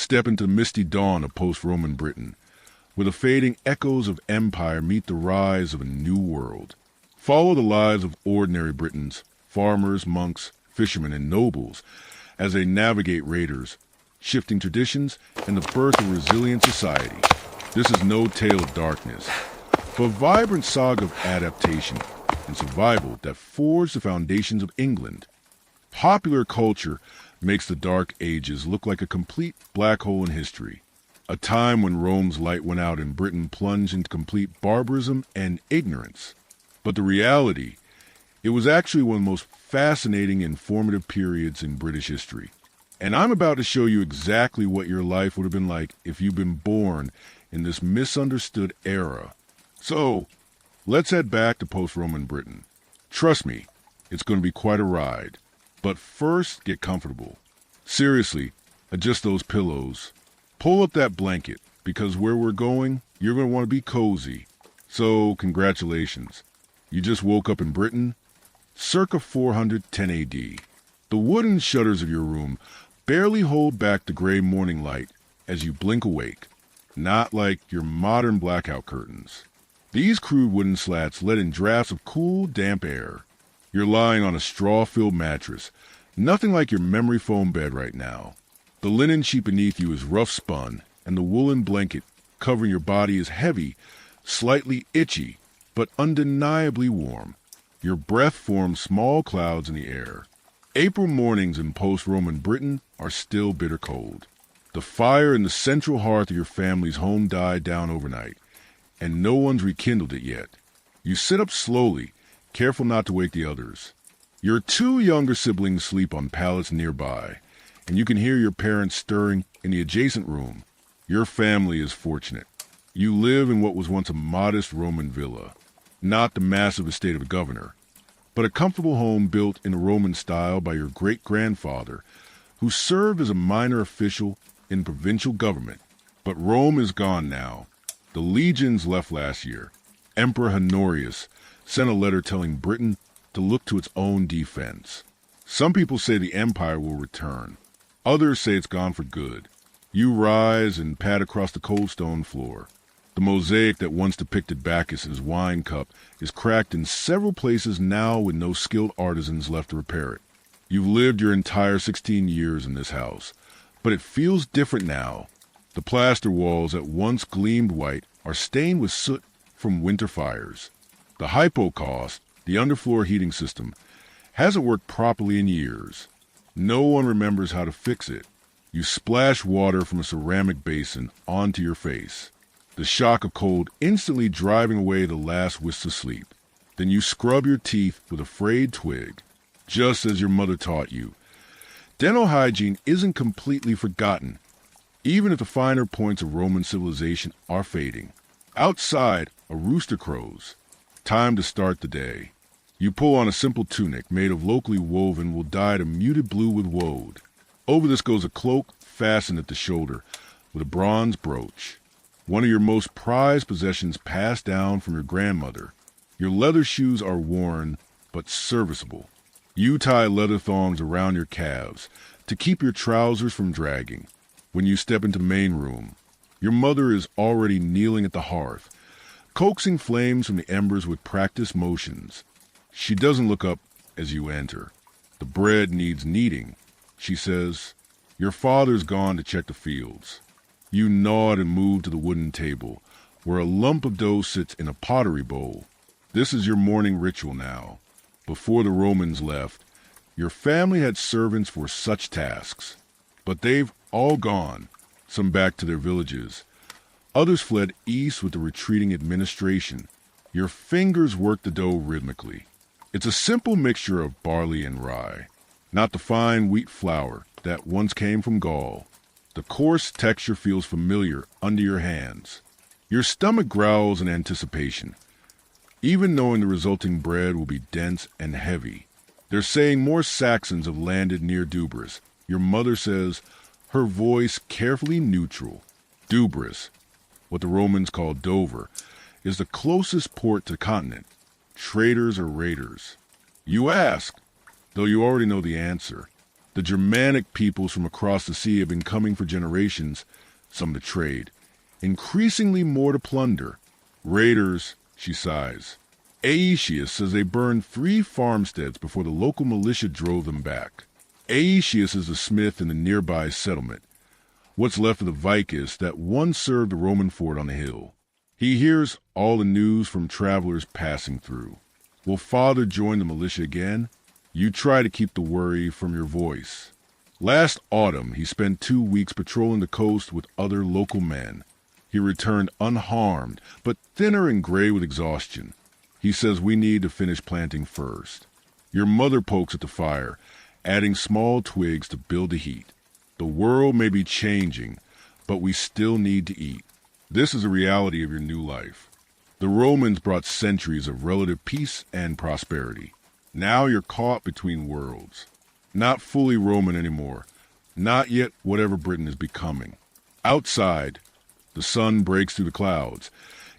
step into the misty dawn of post-Roman Britain, where the fading echoes of empire meet the rise of a new world. Follow the lives of ordinary Britons, farmers, monks, fishermen, and nobles, as they navigate raiders, shifting traditions, and the birth of a resilient society. This is no tale of darkness, but a vibrant saga of adaptation and survival that forged the foundations of England. Popular culture makes the Dark Ages look like a complete black hole in history, a time when Rome's light went out and Britain plunged into complete barbarism and ignorance. But the reality, it was actually one of the most fascinating and formative periods in British history. And I'm about to show you exactly what your life would have been like if you'd been born in this misunderstood era. So, let's head back to post-Roman Britain. Trust me, it's going to be quite a ride. But first, get comfortable. Seriously, adjust those pillows. Pull up that blanket, because where we're going, you're going to want to be cozy. So, congratulations. You just woke up in Britain, circa 410 AD. The wooden shutters of your room barely hold back the gray morning light as you blink awake, not like your modern blackout curtains. These crude wooden slats let in drafts of cool, damp air. You're lying on a straw-filled mattress, nothing like your memory foam bed right now. The linen sheet beneath you is rough spun, and the woolen blanket covering your body is heavy, slightly itchy, but undeniably warm. Your breath forms small clouds in the air. April mornings in post-Roman Britain are still bitter cold. The fire in the central hearth of your family's home died down overnight, and no one's rekindled it yet. You sit up slowly, careful not to wake the others. Your two younger siblings sleep on pallets nearby, and you can hear your parents stirring in the adjacent room. Your family is fortunate. You live in what was once a modest Roman villa, not the massive estate of a governor, but a comfortable home built in a Roman style by your great-grandfather, who served as a minor official in provincial government. But Rome is gone now. The legions left last year. Emperor Honorius sent a letter telling Britain to look to its own defense. Some people say the empire will return. Others say it's gone for good. You rise and pad across the cold stone floor. The mosaic that once depicted Bacchus in his wine cup is cracked in several places now with no skilled artisans left to repair it. You've lived your entire 16 years in this house, but it feels different now. The plaster walls that once gleamed white are stained with soot from winter fires. The hypocaust, the underfloor heating system, hasn't worked properly in years. No one remembers how to fix it. You splash water from a ceramic basin onto your face, the shock of cold instantly driving away the last wisps of sleep. Then you scrub your teeth with a frayed twig, just as your mother taught you. Dental hygiene isn't completely forgotten, even if the finer points of Roman civilization are fading. Outside, a rooster crows. Time to start the day. You pull on a simple tunic made of locally woven wool dyed a muted blue with woad. Over this goes a cloak fastened at the shoulder with a bronze brooch, one of your most prized possessions passed down from your grandmother. Your leather shoes are worn, but serviceable. You tie leather thongs around your calves to keep your trousers from dragging. When you step into the main room, your mother is already kneeling at the hearth, coaxing flames from the embers with practiced motions. She doesn't look up as you enter. The bread needs kneading, she says. Your father's gone to check the fields. You nod and move to the wooden table, where a lump of dough sits in a pottery bowl. This is your morning ritual now. Before the Romans left, your family had servants for such tasks. But they've all gone, some back to their villages. Others fled east with the retreating administration. Your fingers work the dough rhythmically. It's a simple mixture of barley and rye, not the fine wheat flour that once came from Gaul. The coarse texture feels familiar under your hands. Your stomach growls in anticipation, even knowing the resulting bread will be dense and heavy. They're saying more Saxons have landed near Dubris. Your mother says, her voice carefully neutral. Dubris, what the Romans called Dover, is the closest port to the continent. Traders or raiders? You ask, though you already know the answer. The Germanic peoples from across the sea have been coming for generations, some to trade, increasingly more to plunder. Raiders, she sighs. Aetius says they burned 3 farmsteads before the local militia drove them back. Aetius is a smith in the nearby settlement, what's left of the vicus that once served the Roman fort on the hill. He hears all the news from travelers passing through. Will father join the militia again? You try to keep the worry from your voice. Last autumn, he spent 2 weeks patrolling the coast with other local men. He returned unharmed, but thinner and gray with exhaustion. He says we need to finish planting first. Your mother pokes at the fire, adding small twigs to build the heat. The world may be changing, but we still need to eat. This is a reality of your new life. The Romans brought centuries of relative peace and prosperity. Now you're caught between worlds. Not fully Roman anymore. Not yet whatever Britain is becoming. Outside, the sun breaks through the clouds,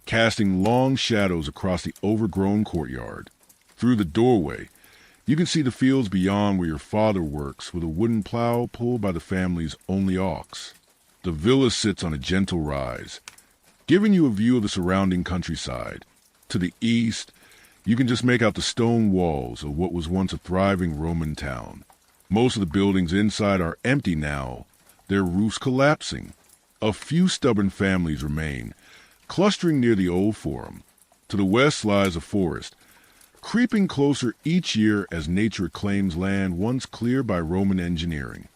casting long shadows across the overgrown courtyard. Through the doorway, you can see the fields beyond where your father works with a wooden plow pulled by the family's only ox. The villa sits on a gentle rise, giving you a view of the surrounding countryside. To the east, you can just make out the stone walls of what was once a thriving Roman town. Most of the buildings inside are empty now, their roofs collapsing. A few stubborn families remain, clustering near the old forum. To the west lies a forest, creeping closer each year as nature claims land once cleared by Roman engineering.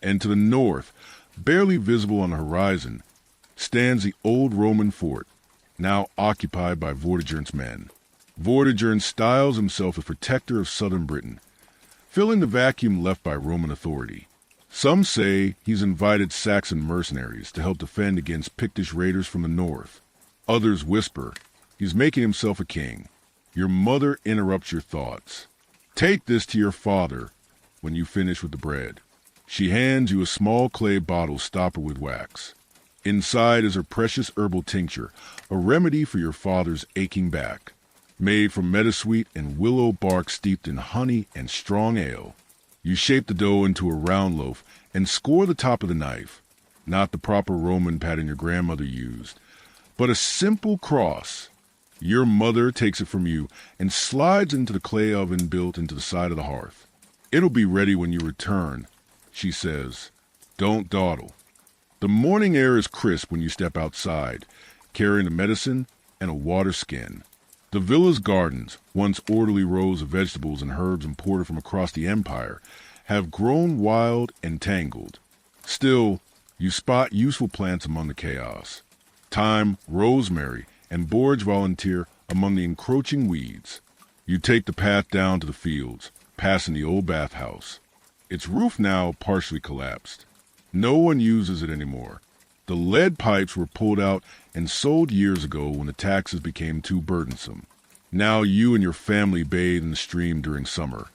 And to the north, barely visible on the horizon, stands the old Roman fort, now occupied by Vortigern's men. Vortigern styles himself as protector of southern Britain, filling the vacuum left by Roman authority. Some say he's invited Saxon mercenaries to help defend against Pictish raiders from the north. Others whisper he's making himself a king. Your mother interrupts your thoughts. Take this to your father when you finish with the bread. She hands you a small clay bottle stoppered with wax. Inside is her precious herbal tincture, a remedy for your father's aching back, made from meadowsweet and willow bark steeped in honey and strong ale. You shape the dough into a round loaf and score the top of the knife, not the proper Roman pattern your grandmother used, but a simple cross. Your mother takes it from you and slides into the clay oven built into the side of the hearth. It'll be ready when you return, she says. Don't dawdle. The morning air is crisp when you step outside, carrying the medicine and a water skin. The villa's gardens, once orderly rows of vegetables and herbs imported from across the empire, have grown wild and tangled. Still, you spot useful plants among the chaos. Thyme, rosemary, and borage volunteer among the encroaching weeds. You take the path down to the fields, passing the old bathhouse. Its roof now partially collapsed. No one uses it anymore. The lead pipes were pulled out and sold years ago when the taxes became too burdensome. Now you and your family bathe in the stream during summer,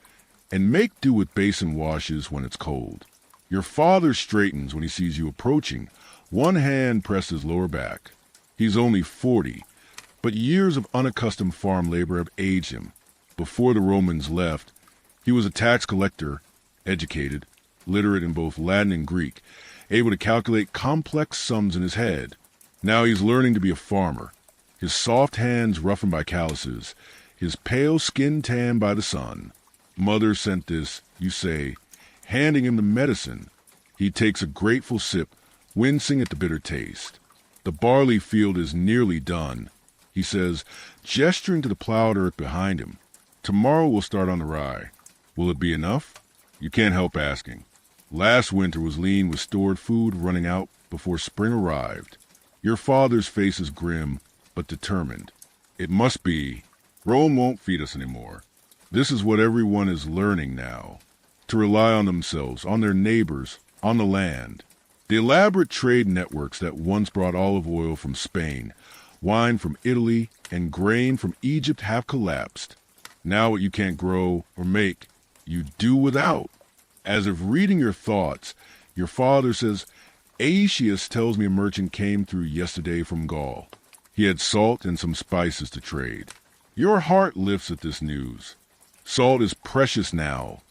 and make do with basin washes when it's cold. Your father straightens when he sees you approaching, one hand pressed his lower back. He's only 40, but years of unaccustomed farm labor have aged him. Before the Romans left, he was a tax collector, educated, literate in both Latin and Greek, able to calculate complex sums in his head. Now he's learning to be a farmer, his soft hands roughened by calluses, his pale skin tanned by the sun. Mother sent this, you say, handing him the medicine. He takes a grateful sip, wincing at the bitter taste. The barley field is nearly done, he says, gesturing to the plowed earth behind him. Tomorrow we'll start on the rye. Will it be enough? You can't help asking. Last winter was lean with stored food running out before spring arrived. Your father's face is grim, but determined. It must be. Rome won't feed us anymore. This is what everyone is learning now. To rely on themselves, on their neighbors, on the land. The elaborate trade networks that once brought olive oil from Spain, wine from Italy, and grain from Egypt have collapsed. Now what you can't grow or make, you do without. As if reading your thoughts, your father says, Aetius tells me a merchant came through yesterday from Gaul. He had salt and some spices to trade. Your heart lifts at this news. Salt is precious now,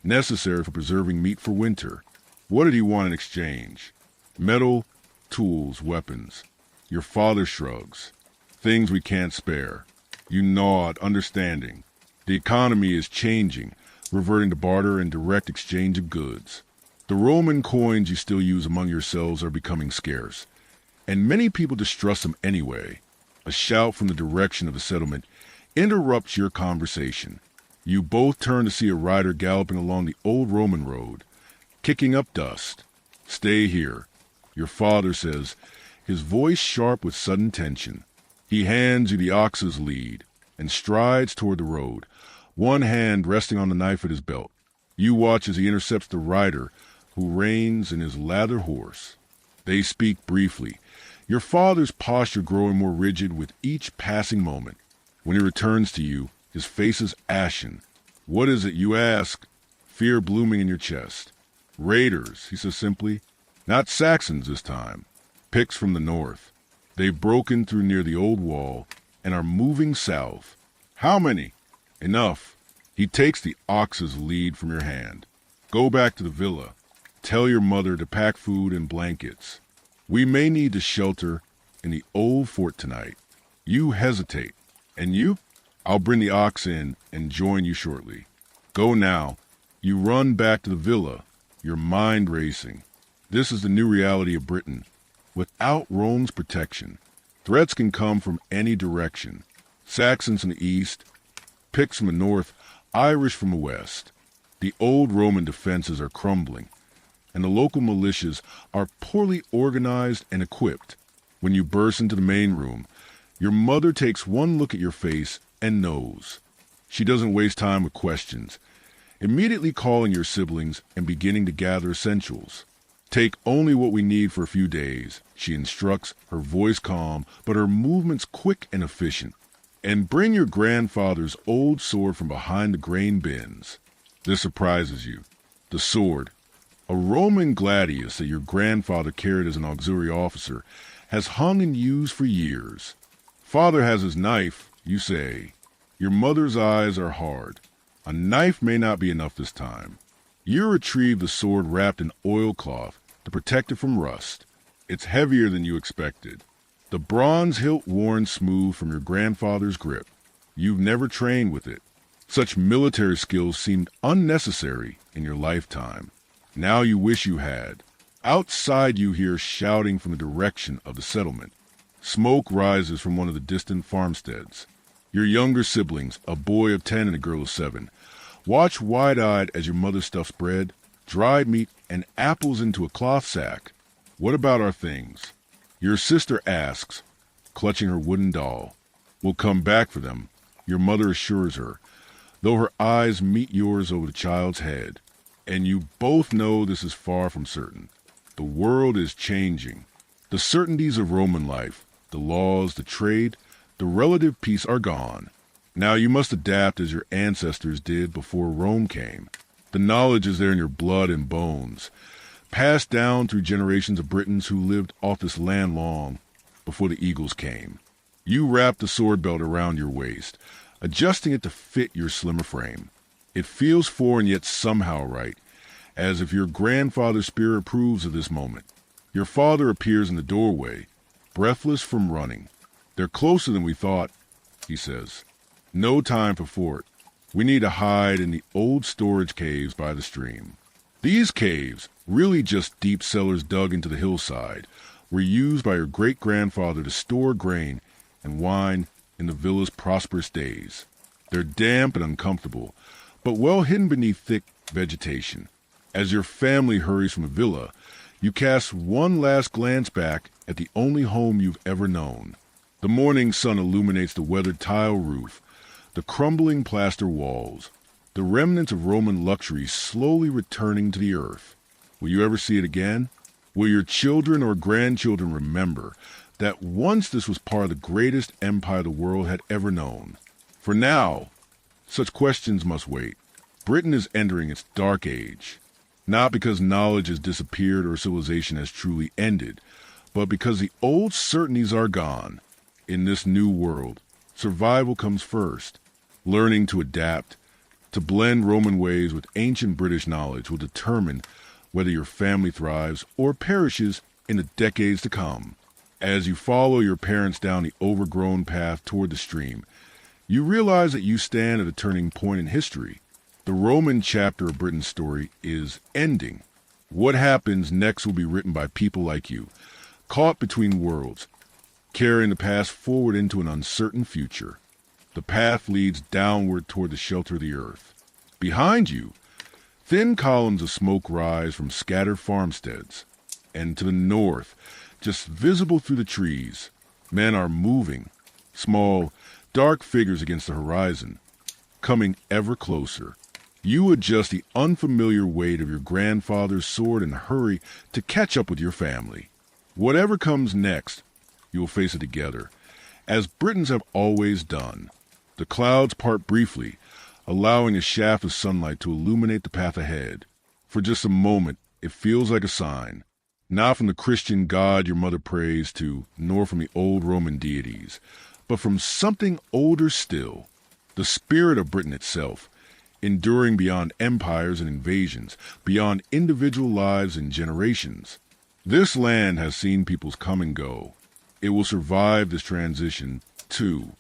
necessary for preserving meat for winter. What did he want in exchange? Metal, tools, weapons. Your father shrugs. Things we can't spare. You nod, understanding. The economy is changing, reverting to barter and direct exchange of goods. The Roman coins you still use among yourselves are becoming scarce, and many people distrust them anyway. A shout from the direction of the settlement interrupts your conversation. You both turn to see a rider galloping along the old Roman road, kicking up dust. Stay here, your father says, his voice sharp with sudden tension. He hands you the ox's lead and strides toward the road, one hand resting on the knife at his belt. You watch as he intercepts the rider, who reins in his lather horse. They speak briefly, your father's posture growing more rigid with each passing moment. When he returns to you, his face is ashen. What is it, you ask? Fear blooming in your chest. Raiders, he says simply. Not Saxons this time. Picts from the north. They've broken through near the old wall and are moving south. How many? Enough. He takes the ox's lead from your hand. Go back to the villa. Tell your mother to pack food and blankets. We may need to shelter in the old fort tonight. You hesitate. And you? I'll bring the ox in and join you shortly. Go now. You run back to the villa, your mind racing. This is the new reality of Britain. Without Rome's protection, threats can come from any direction. Saxons from the east, Picts from the north, Irish from the west. The old Roman defenses are crumbling, and the local militias are poorly organized and equipped. When you burst into the main room, your mother takes one look at your face and knows. She doesn't waste time with questions, immediately calling your siblings and beginning to gather essentials. Take only what we need for a few days, she instructs, her voice calm, but her movements quick and efficient. And bring your grandfather's old sword from behind the grain bins. This surprises you. The sword, a Roman gladius that your grandfather carried as an auxiliary officer, has hung and used for years. Father has his knife, you say. Your mother's eyes are hard. A knife may not be enough this time. You retrieve the sword wrapped in oilcloth to protect it from rust. It's heavier than you expected. The bronze hilt worn smooth from your grandfather's grip. You've never trained with it. Such military skills seemed unnecessary in your lifetime. Now you wish you had. Outside you hear shouting from the direction of the settlement. Smoke rises from one of the distant farmsteads. Your younger siblings, a boy of 10 and a girl of 7, watch wide-eyed as your mother stuffs bread, dried meat, and apples into a cloth sack. What about our things? Your sister asks, clutching her wooden doll. We'll come back for them, your mother assures her, though her eyes meet yours over the child's head. And you both know this is far from certain. The world is changing. The certainties of Roman life, the laws, the trade, the relative peace are gone. Now you must adapt as your ancestors did before Rome came. The knowledge is there in your blood and bones, passed down through generations of Britons who lived off this land long before the eagles came. You wrap the sword belt around your waist, adjusting it to fit your slimmer frame. It feels foreign yet somehow right, as if your grandfather's spirit approves of this moment. Your father appears in the doorway, breathless from running. They're closer than we thought, he says. No time for fort. We need to hide in the old storage caves by the stream. These caves, really just deep cellars dug into the hillside, were used by your great-grandfather to store grain and wine in the villa's prosperous days. They're damp and uncomfortable, but well hidden beneath thick vegetation. As your family hurries from the villa, you cast one last glance back at the only home you've ever known. The morning sun illuminates the weathered tile roof, the crumbling plaster walls, the remnants of Roman luxury slowly returning to the earth. Will you ever see it again? Will your children or grandchildren remember that once this was part of the greatest empire the world had ever known? For now, such questions must wait. Britain is entering its dark age, not because knowledge has disappeared or civilization has truly ended, but because the old certainties are gone. In this new world, survival comes first. Learning to adapt, To blend Roman ways with ancient British knowledge will determine whether your family thrives or perishes in the decades to come. As you follow your parents down the overgrown path toward the stream, you realize that you stand at a turning point in history. The Roman chapter of Britain's story is ending. What happens next will be written by people like you, caught between worlds, carrying the past forward into an uncertain future. The path leads downward toward the shelter of the earth. Behind you, thin columns of smoke rise from scattered farmsteads. And to the north, just visible through the trees, men are moving, small, dark figures against the horizon, coming ever closer. You adjust the unfamiliar weight of your grandfather's sword and hurry to catch up with your family. Whatever comes next, you will face it together, as Britons have always done. The clouds part briefly, allowing a shaft of sunlight to illuminate the path ahead. For just a moment, it feels like a sign, not from the Christian God your mother prays to, nor from the old Roman deities, but from something older still, the spirit of Britain itself, enduring beyond empires and invasions, beyond individual lives and generations. This land has seen peoples come and go. It will survive this transition, too.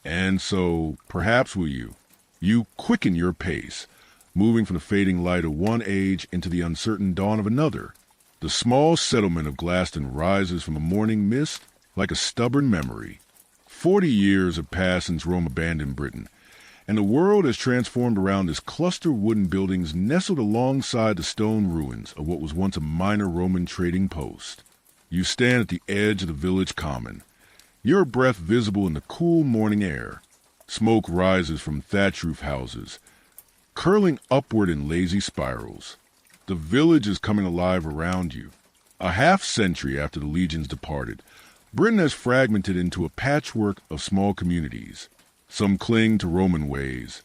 And so, perhaps will you? You quicken your pace, moving from the fading light of one age into the uncertain dawn of another. The small settlement of Glaston rises from the morning mist like a stubborn memory. 40 years have passed since Rome abandoned Britain, and the world has transformed around this cluster of wooden buildings nestled alongside the stone ruins of what was once a minor Roman trading post. You stand at the edge of the village common, your breath visible in the cool morning air. Smoke rises from thatch-roof houses, curling upward in lazy spirals. The village is coming alive around you. A half-century after the legions departed, Britain has fragmented into a patchwork of small communities. Some cling to Roman ways,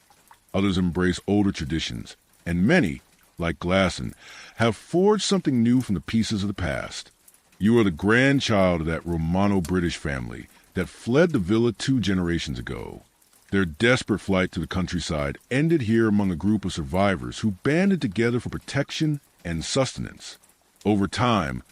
others embrace older traditions, and many, like Glaston, have forged something new from the pieces of the past. You are the grandchild of that Romano-British family that fled the villa 2 generations ago. Their desperate flight to the countryside ended here among a group of survivors who banded together for protection and sustenance. Over time,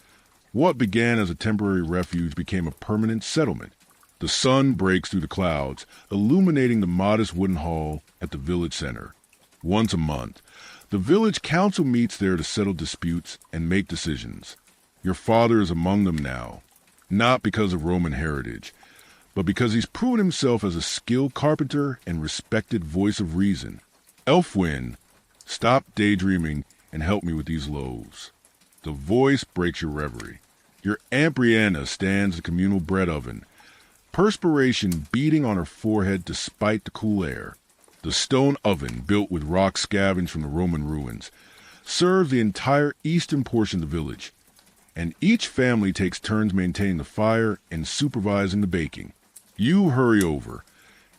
what began as a temporary refuge became a permanent settlement. The sun breaks through the clouds, illuminating the modest wooden hall at the village center. Once a month, the village council meets there to settle disputes and make decisions. Your father is among them now, not because of Roman heritage, but because he's proven himself as a skilled carpenter and respected voice of reason. Elfwin, stop daydreaming and help me with these loaves. The voice breaks your reverie. Your Aunt Brianna stands at the communal bread oven, perspiration beading on her forehead despite the cool air. The stone oven, built with rock scavenged from the Roman ruins, serves the entire eastern portion of the village, and each family takes turns maintaining the fire and supervising the baking. You hurry over,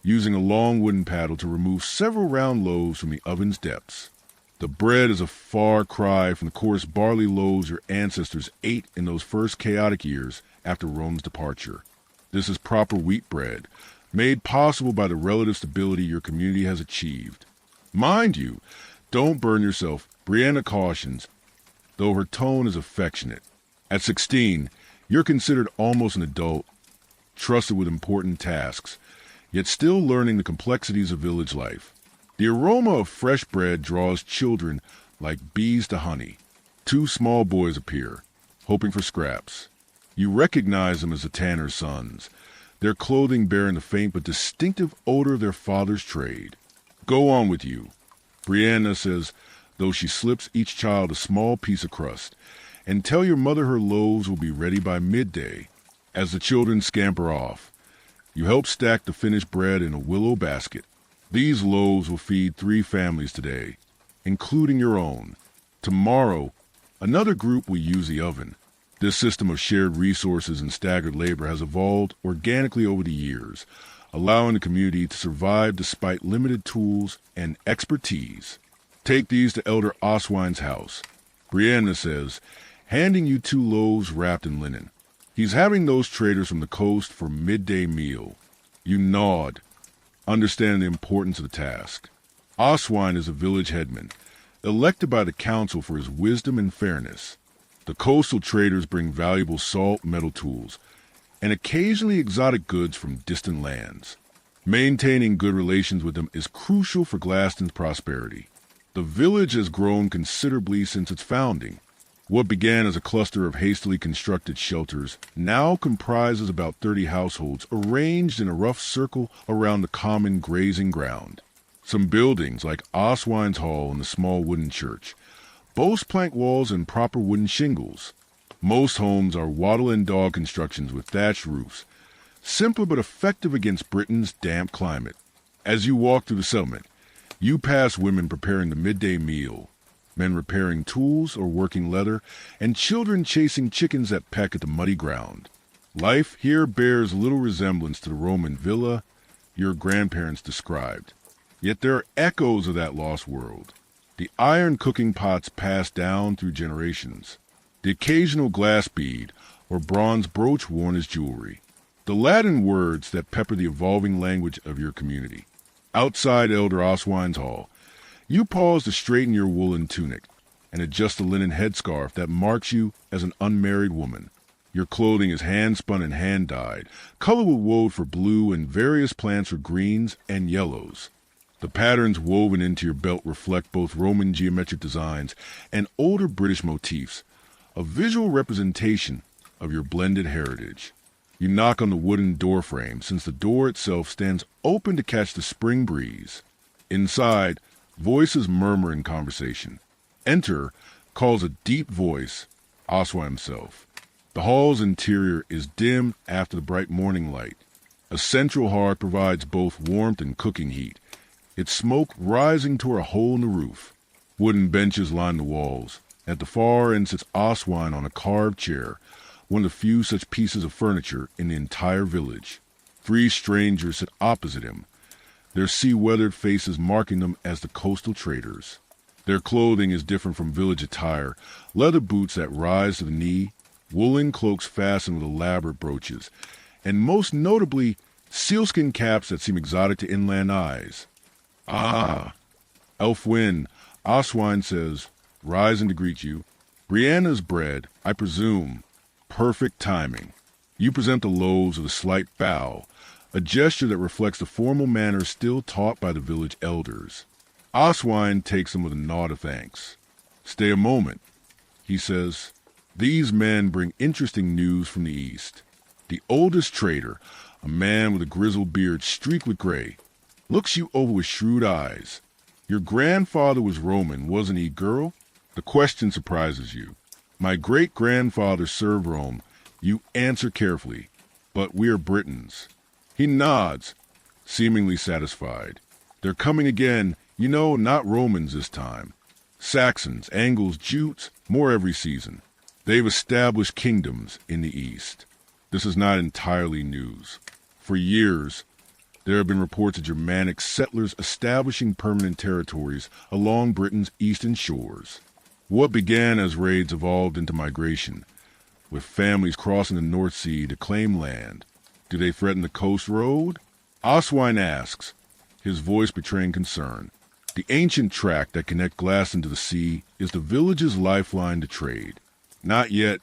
using a long wooden paddle to remove several round loaves from the oven's depths. The bread is a far cry from the coarse barley loaves your ancestors ate in those first chaotic years after Rome's departure. This is proper wheat bread, made possible by the relative stability your community has achieved. Mind you, don't burn yourself, Brianna cautions, though her tone is affectionate. At 16, you're considered almost an adult, trusted with important tasks, yet still learning the complexities of village life. The aroma of fresh bread draws children like bees to honey. 2 small boys appear, hoping for scraps. You recognize them as the tanner's sons, their clothing bearing the faint but distinctive odor of their father's trade. Go on with you, Brianna says, though she slips each child a small piece of crust, and tell your mother her loaves will be ready by midday. As the children scamper off, you help stack the finished bread in a willow basket. These loaves will feed 3 families today, including your own. Tomorrow, another group will use the oven. This system of shared resources and staggered labor has evolved organically over the years, allowing the community to survive despite limited tools and expertise. Take these to Elder Oswine's house, Brianna says, handing you 2 loaves wrapped in linen. He's having those traders from the coast for midday meal. You nod, understanding the importance of the task. Oswine is a village headman, elected by the council for his wisdom and fairness. The coastal traders bring valuable salt, metal tools, and occasionally exotic goods from distant lands. Maintaining good relations with them is crucial for Glaston's prosperity. The village has grown considerably since its founding. What began as a cluster of hastily constructed shelters now comprises about 30 households arranged in a rough circle around the common grazing ground. Some buildings, like Oswine's Hall and the small wooden church, boast plank walls and proper wooden shingles. Most homes are wattle and dog constructions with thatched roofs, simple but effective against Britain's damp climate. As you walk through the settlement, you pass women preparing the midday meal, men repairing tools or working leather, and children chasing chickens that peck at the muddy ground. Life here bears little resemblance to the Roman villa your grandparents described. Yet there are echoes of that lost world. The iron cooking pots passed down through generations. The occasional glass bead or bronze brooch worn as jewelry. The Latin words that pepper the evolving language of your community. Outside Elder Oswine's Hall, you pause to straighten your woolen tunic and adjust the linen headscarf that marks you as an unmarried woman. Your clothing is hand-spun and hand-dyed, color wove for blue and various plants for greens and yellows. The patterns woven into your belt reflect both Roman geometric designs and older British motifs, a visual representation of your blended heritage. You knock on the wooden door frame, since the door itself stands open to catch the spring breeze. Inside, voices murmur in conversation. Enter calls a deep voice, Oswine himself. The hall's interior is dim after the bright morning light. A central hearth provides both warmth and cooking heat, its smoke rising toward a hole in the roof. Wooden benches line the walls. At the far end sits Oswine on a carved chair, one of the few such pieces of furniture in the entire village. 3 strangers sit opposite him, their sea-weathered faces marking them as the coastal traders. Their clothing is different from village attire, leather boots that rise to the knee, woolen cloaks fastened with elaborate brooches, and most notably, sealskin caps that seem exotic to inland eyes. Ah! Elfwin, Oswine says, rising to greet you. Brianna's bread, I presume. Perfect timing. You present the loaves with a slight bow, a gesture that reflects the formal manners still taught by the village elders. Oswine takes them with a nod of thanks. Stay a moment, he says. These men bring interesting news from the east. The oldest trader, a man with a grizzled beard streaked with gray, looks you over with shrewd eyes. Your grandfather was Roman, wasn't he, girl? The question surprises you. My great-grandfather served Rome. You answer carefully. But we are Britons. He nods, seemingly satisfied. They're coming again, you know, not Romans this time. Saxons, Angles, Jutes, more every season. They've established kingdoms in the east. This is not entirely news. For years, there have been reports of Germanic settlers establishing permanent territories along Britain's eastern shores. What began as raids evolved into migration, with families crossing the North Sea to claim land. Do they threaten the coast road? Oswine asks, his voice betraying concern. The ancient track that connects Glaston to the sea is the village's lifeline to trade. Not yet,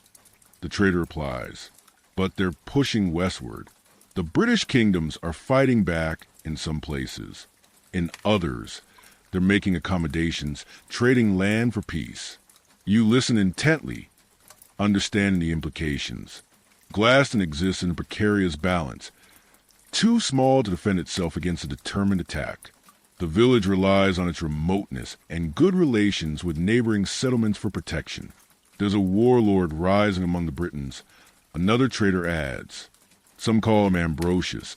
the trader replies, but they're pushing westward. The British kingdoms are fighting back in some places. In others, they're making accommodations, trading land for peace. You listen intently, understanding the implications. Glaston exists in a precarious balance, too small to defend itself against a determined attack. The village relies on its remoteness and good relations with neighboring settlements for protection. There's a warlord rising among the Britons, another trader adds. Some call him Ambrosius.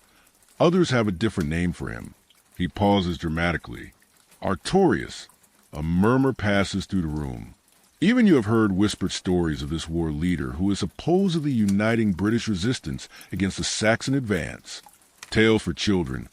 Others have a different name for him. He pauses dramatically. Artorius. A murmur passes through the room. Even you have heard whispered stories of this war leader who is supposedly uniting British resistance against the Saxon advance. Tales for children.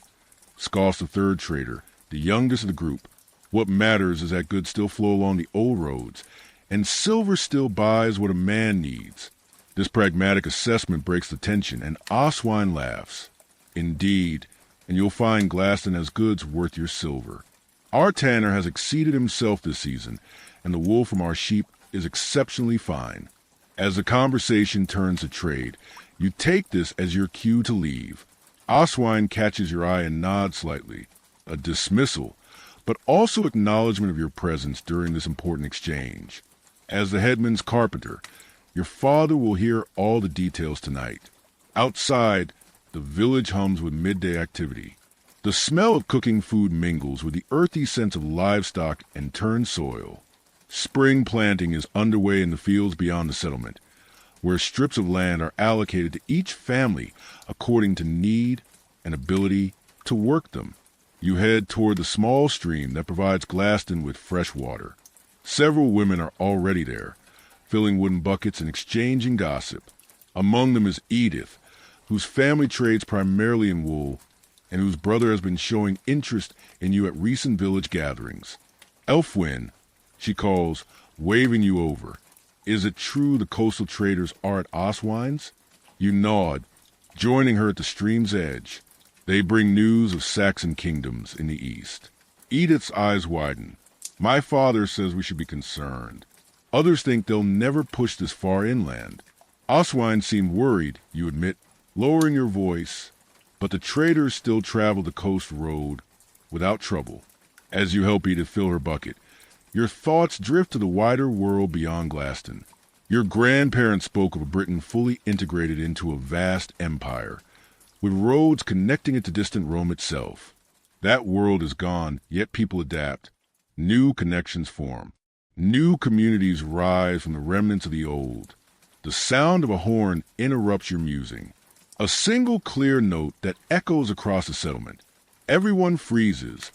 Scoffs the third trader, the youngest of the group. What matters is that goods still flow along the old roads, and silver still buys what a man needs. This pragmatic assessment breaks the tension, and Oswine laughs. Indeed, and you'll find Glaston has goods worth your silver. Our tanner has exceeded himself this season, and the wool from our sheep is exceptionally fine. As the conversation turns to trade, you take this as your cue to leave. Oswine catches your eye and nods slightly, a dismissal, but also acknowledgement of your presence during this important exchange. As the headman's carpenter, your father will hear all the details tonight. Outside, the village hums with midday activity. The smell of cooking food mingles with the earthy sense of livestock and turned soil. Spring planting is underway in the fields beyond the settlement, where strips of land are allocated to each family according to need and ability to work them. You head toward the small stream that provides Glaston with fresh water. Several women are already there, filling wooden buckets and exchanging gossip. Among them is Edith, whose family trades primarily in wool, and whose brother has been showing interest in you at recent village gatherings. Elfwin, she calls, waving you over. Is it true the coastal traders are at Oswine's? You nod, joining her at the stream's edge. They bring news of Saxon kingdoms in the east. Edith's eyes widen. My father says we should be concerned. Others think they'll never push this far inland. Oswine seemed worried, you admit, lowering your voice, but the traders still travel the coast road without trouble. As you help Edith fill her bucket, your thoughts drift to the wider world beyond Glaston. Your grandparents spoke of a Britain fully integrated into a vast empire, with roads connecting it to distant Rome itself. That world is gone, yet people adapt. New connections form. New communities rise from the remnants of the old. The sound of a horn interrupts your musing. A single clear note that echoes across the settlement. Everyone freezes,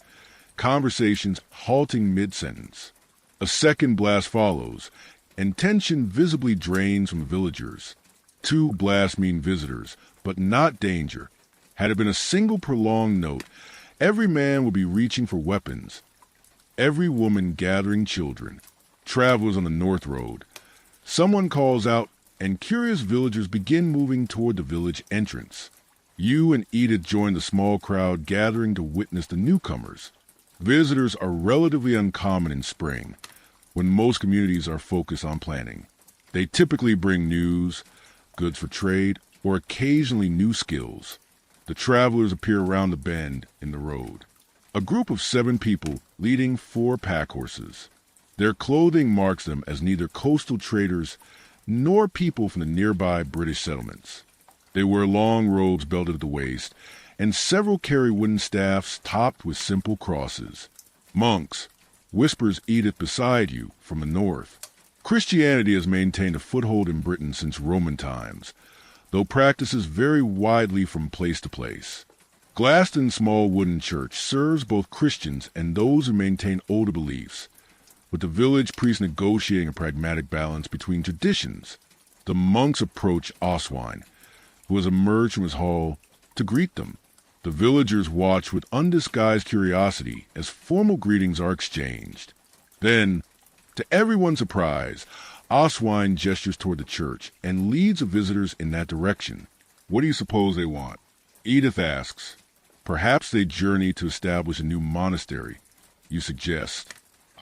conversations halting mid-sentence. A second blast follows, and tension visibly drains from villagers. Two blasts mean visitors, but not danger. Had it been a single prolonged note, every man would be reaching for weapons. Every woman gathering children. Travelers on the North Road. Someone calls out, and curious villagers begin moving toward the village entrance. You and Edith join the small crowd gathering to witness the newcomers. Visitors are relatively uncommon in spring, when most communities are focused on planning. They typically bring news, goods for trade, or occasionally new skills. The travelers appear around the bend in the road. A group of 7 people leading 4 pack horses. Their clothing marks them as neither coastal traders nor people from the nearby British settlements. They wear long robes belted at the waist, and several carry wooden staffs topped with simple crosses. Monks, whispers Edith beside you from the north. Christianity has maintained a foothold in Britain since Roman times, though practices vary widely from place to place. Glaston's small wooden church serves both Christians and those who maintain older beliefs, with the village priest negotiating a pragmatic balance between traditions. The monks approach Oswine, who has emerged from his hall, to greet them. The villagers watch with undisguised curiosity as formal greetings are exchanged. Then, to everyone's surprise, Oswine gestures toward the church and leads the visitors in that direction. What do you suppose they want? Edith asks. Perhaps they journey to establish a new monastery, you suggest.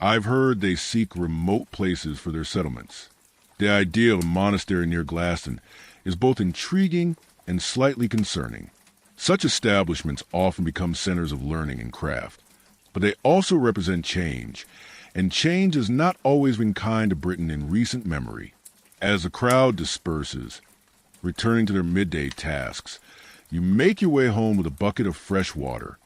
I've heard they seek remote places for their settlements. The idea of a monastery near Glaston is both intriguing and slightly concerning. Such establishments often become centers of learning and craft, but they also represent change, and change has not always been kind to Britain in recent memory. As the crowd disperses, returning to their midday tasks, you make your way home with a bucket of fresh water.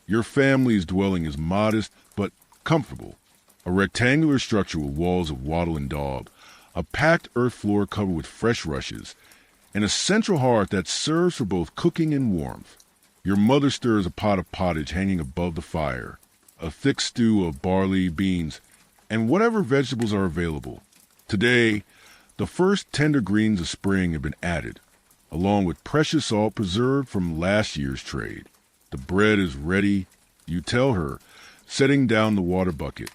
Your family's dwelling is modest but comfortable. A rectangular structure with walls of wattle and daub, a packed earth floor covered with fresh rushes, and a central hearth that serves for both cooking and warmth. Your mother stirs a pot of pottage hanging above the fire, a thick stew of barley, beans, and whatever vegetables are available. Today, the first tender greens of spring have been added, along with precious salt preserved from last year's trade. The bread is ready, you tell her, setting down the water bucket.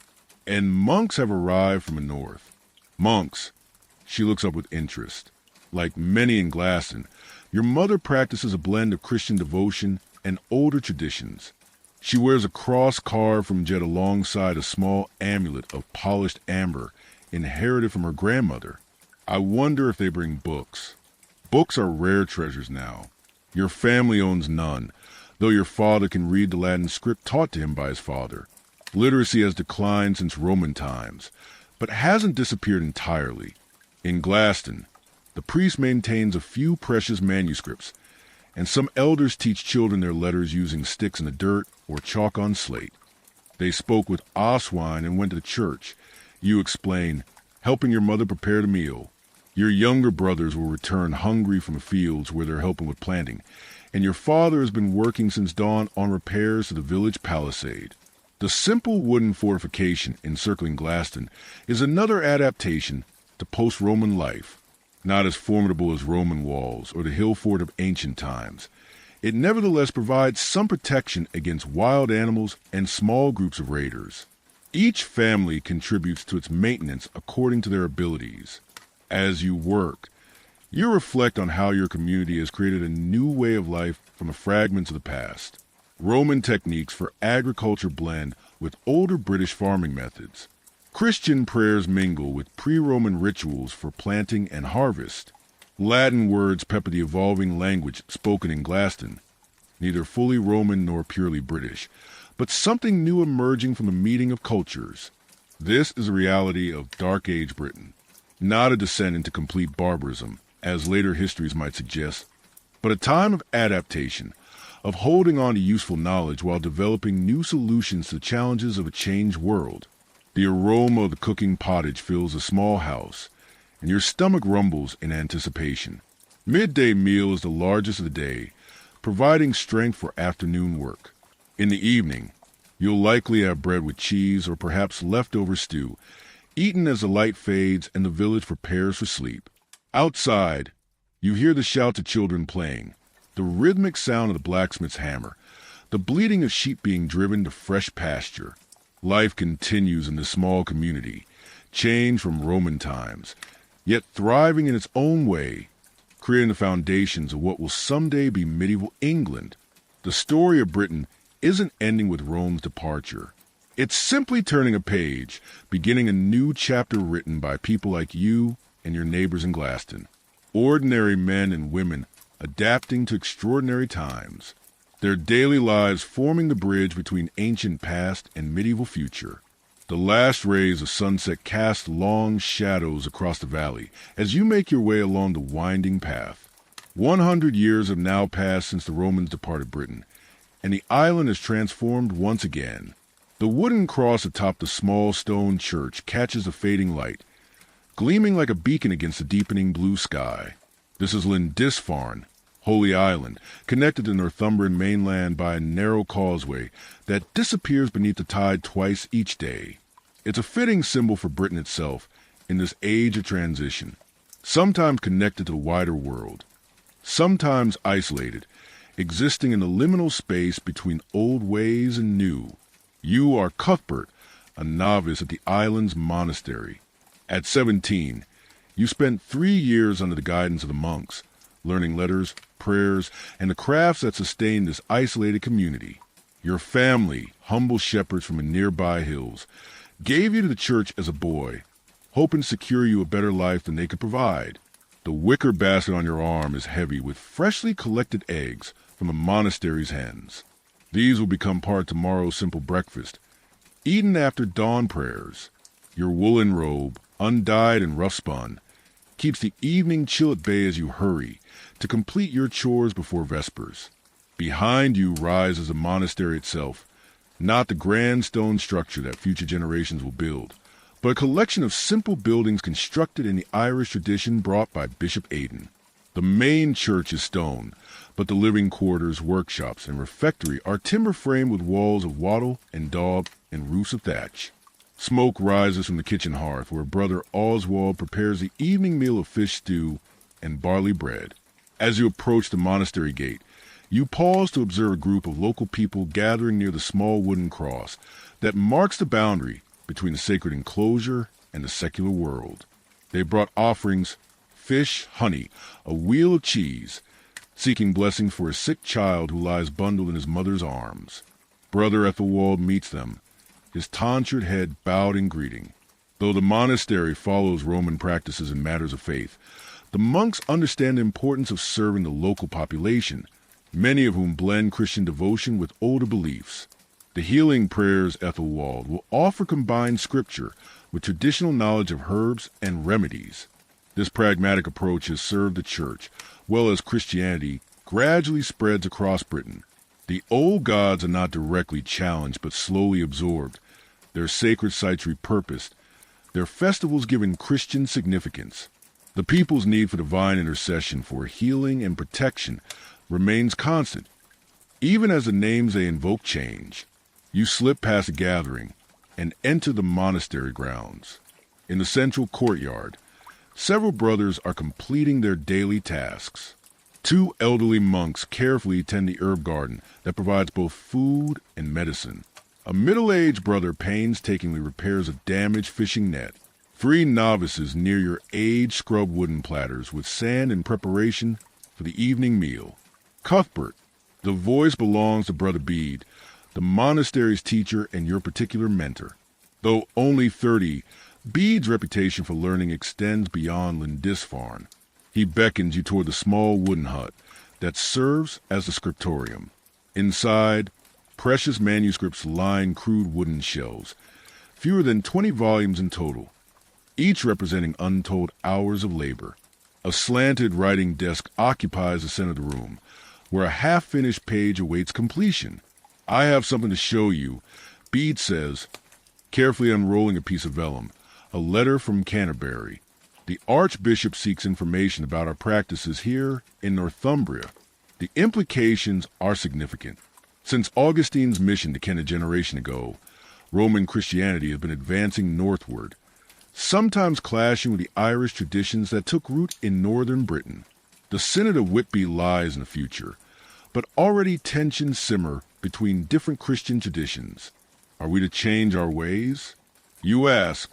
And monks have arrived from the north. Monks. She looks up with interest. Like many in Glaston, your mother practices a blend of Christian devotion and older traditions. She wears a cross carved from jet alongside a small amulet of polished amber inherited from her grandmother. I wonder if they bring books. Books are rare treasures now. Your family owns none, though your father can read the Latin script taught to him by his father. Literacy has declined since Roman times, but hasn't disappeared entirely. In Glaston, the priest maintains a few precious manuscripts, and some elders teach children their letters using sticks in the dirt or chalk on slate. They spoke with Oswine and went to church. You explain, helping your mother prepare the meal. Your younger brothers will return hungry from the fields where they're helping with planting, and your father has been working since dawn on repairs to the village palisade. The simple wooden fortification encircling Glaston is another adaptation to post-Roman life, not as formidable as Roman walls or the hill fort of ancient times. It nevertheless provides some protection against wild animals and small groups of raiders. Each family contributes to its maintenance according to their abilities. As you work, you reflect on how your community has created a new way of life from the fragments of the past. Roman techniques for agriculture blend with older British farming methods. Christian prayers mingle with pre-Roman rituals for planting and harvest. Latin words pepper the evolving language spoken in Glaston, neither fully Roman nor purely British, but something new emerging from a meeting of cultures. This is a reality of Dark Age Britain, not a descent into complete barbarism, as later histories might suggest, but a time of adaptation, of holding on to useful knowledge while developing new solutions to the challenges of a changed world. The aroma of the cooking pottage fills a small house, and your stomach rumbles in anticipation. Midday meal is the largest of the day, providing strength for afternoon work. In the evening, you'll likely have bread with cheese or perhaps leftover stew, eaten as the light fades and the village prepares for sleep. Outside, you hear the shouts of children playing, the rhythmic sound of the blacksmith's hammer, the bleating of sheep being driven to fresh pasture. Life continues in this small community, changed from Roman times, yet thriving in its own way, creating the foundations of what will someday be medieval England. The story of Britain isn't ending with Rome's departure. It's simply turning a page, beginning a new chapter written by people like you and your neighbors in Glaston. Ordinary men and women adapting to extraordinary times, their daily lives forming the bridge between ancient past and medieval future. The last rays of sunset cast long shadows across the valley as you make your way along the winding path. 100 years have now passed since the Romans departed Britain, and the island is transformed once again. The wooden cross atop the small stone church catches the fading light, gleaming like a beacon against the deepening blue sky. This is Lindisfarne, Holy Island, connected to the Northumbrian mainland by a narrow causeway that disappears beneath the tide twice each day. It's a fitting symbol for Britain itself in this age of transition, sometimes connected to the wider world, sometimes isolated, existing in the liminal space between old ways and new. You are Cuthbert, a novice at the island's monastery. At 17, you spent 3 years under the guidance of the monks, learning letters, prayers, and the crafts that sustain this isolated community. Your family, humble shepherds from the nearby hills, gave you to the church as a boy, hoping to secure you a better life than they could provide. The wicker basket on your arm is heavy with freshly collected eggs from the monastery's hens. These will become part of tomorrow's simple breakfast, eaten after dawn prayers. Your woolen robe, undyed and rough-spun, keeps the evening chill at bay as you hurry to complete your chores before vespers. Behind you rises the monastery itself, not the grand stone structure that future generations will build, but a collection of simple buildings constructed in the Irish tradition brought by Bishop Aidan. The main church is stone, but the living quarters, workshops, and refectory are timber-framed with walls of wattle and daub and roofs of thatch. Smoke rises from the kitchen hearth where Brother Oswald prepares the evening meal of fish stew and barley bread. As you approach the monastery gate, you pause to observe a group of local people gathering near the small wooden cross that marks the boundary between the sacred enclosure and the secular world. They brought offerings, fish, honey, a wheel of cheese, seeking blessing for a sick child who lies bundled in his mother's arms. Brother Ethelwald meets them, his tonsured head bowed in greeting. Though the monastery follows Roman practices in matters of faith, the monks understand the importance of serving the local population, many of whom blend Christian devotion with older beliefs. The healing prayers Ethelwald will offer combine scripture with traditional knowledge of herbs and remedies. This pragmatic approach has served the Church, well as Christianity gradually spreads across Britain. The old gods are not directly challenged but slowly absorbed, their sacred sites repurposed, their festivals given Christian significance. The people's need for divine intercession for healing and protection remains constant, even as the names they invoke change. You slip past the gathering and enter the monastery grounds. In the central courtyard, several brothers are completing their daily tasks. Two elderly monks carefully tend the herb garden that provides both food and medicine. A middle-aged brother painstakingly repairs a damaged fishing net. Three novices near your age-scrubbed wooden platters with sand in preparation for the evening meal. Cuthbert, the voice belongs to Brother Bede, the monastery's teacher and your particular mentor. Though only 30, Bede's reputation for learning extends beyond Lindisfarne. He beckons you toward the small wooden hut that serves as the scriptorium. Inside, precious manuscripts line crude wooden shelves, fewer than 20 volumes in total, each representing untold hours of labor. A slanted writing desk occupies the center of the room, where a half-finished page awaits completion. I have something to show you, Bede says, carefully unrolling a piece of vellum. A letter from Canterbury. The Archbishop seeks information about our practices here in Northumbria. The implications are significant. Since Augustine's mission to Kent a generation ago, Roman Christianity has been advancing northward, sometimes clashing with the Irish traditions that took root in northern Britain. The Synod of Whitby lies in the future, but already tensions simmer between different Christian traditions. Are we to change our ways? You ask,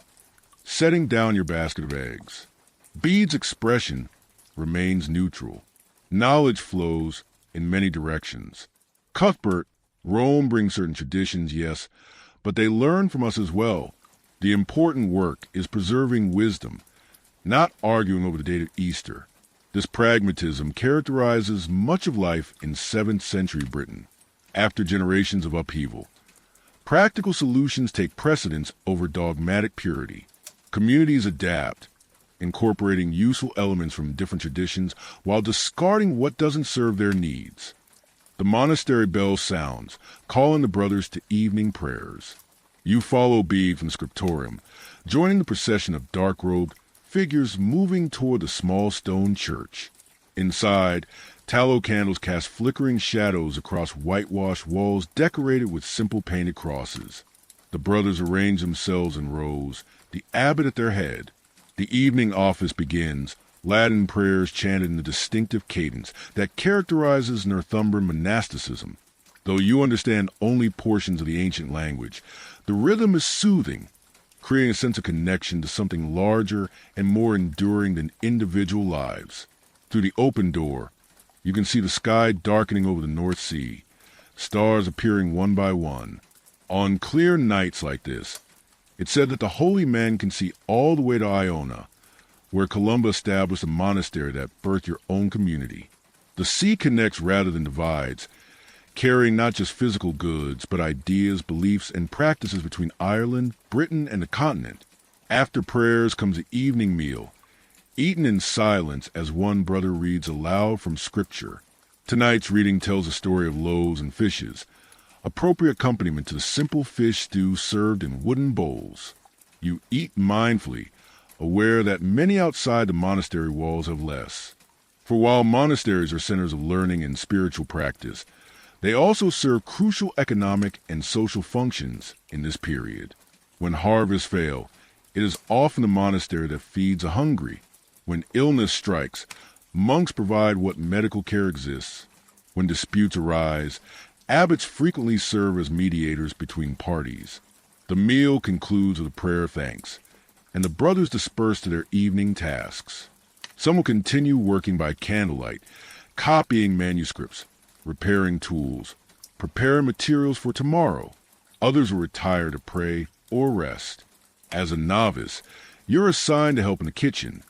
setting down your basket of eggs. Bede's expression remains neutral. Knowledge flows in many directions. Cuthbert, Rome brings certain traditions, yes, but they learn from us as well. The important work is preserving wisdom, not arguing over the date of Easter. This pragmatism characterizes much of life in 7th century Britain, after generations of upheaval. Practical solutions take precedence over dogmatic purity. Communities adapt, incorporating useful elements from different traditions while discarding what doesn't serve their needs. The monastery bell sounds, calling the brothers to evening prayers. You follow Bede from the scriptorium, joining the procession of dark-robed figures moving toward the small stone church. Inside, tallow candles cast flickering shadows across whitewashed walls decorated with simple painted crosses. The brothers arrange themselves in rows, the abbot at their head. The evening office begins, Latin prayers chanted in the distinctive cadence that characterizes Northumbrian monasticism. Though you understand only portions of the ancient language, the rhythm is soothing, creating a sense of connection to something larger and more enduring than individual lives. Through the open door, you can see the sky darkening over the North Sea, stars appearing one by one. On clear nights like this, it's said that the holy man can see all the way to Iona, where Columba established a monastery that birthed your own community. The sea connects rather than divides, carrying not just physical goods, but ideas, beliefs, and practices between Ireland, Britain, and the continent. After prayers comes the evening meal, eaten in silence as one brother reads aloud from Scripture. Tonight's reading tells the story of loaves and fishes, appropriate accompaniment to the simple fish stew served in wooden bowls. You eat mindfully, aware that many outside the monastery walls have less. For while monasteries are centers of learning and spiritual practice, they also serve crucial economic and social functions in this period. When harvests fail, it is often the monastery that feeds the hungry. When illness strikes, monks provide what medical care exists. When disputes arise, abbots frequently serve as mediators between parties. The meal concludes with a prayer of thanks, and the brothers disperse to their evening tasks. Some will continue working by candlelight, copying manuscripts, repairing tools, preparing materials for tomorrow. Others will retire to pray or rest. As a novice, you're assigned to help in the kitchen,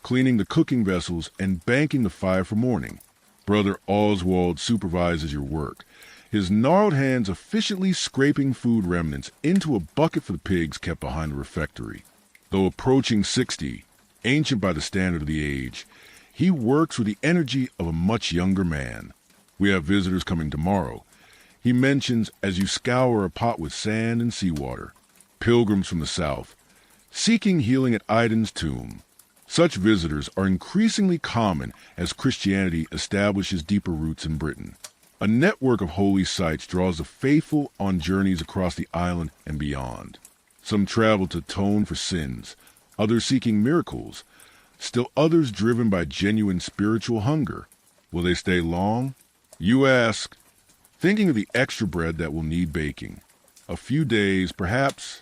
cleaning the cooking vessels and banking the fire for morning. Brother Oswald supervises your work, his gnarled hands efficiently scraping food remnants into a bucket for the pigs kept behind the refectory. Though approaching 60, ancient by the standard of the age, he works with the energy of a much younger man. We have visitors coming tomorrow, he mentions as you scour a pot with sand and seawater. Pilgrims from the south, seeking healing at Aiden's tomb. Such visitors are increasingly common as Christianity establishes deeper roots in Britain. A network of holy sites draws the faithful on journeys across the island and beyond. Some travel to atone for sins, others seeking miracles, still others driven by genuine spiritual hunger. Will they stay long? You ask, thinking of the extra bread that will need baking. A few days, perhaps.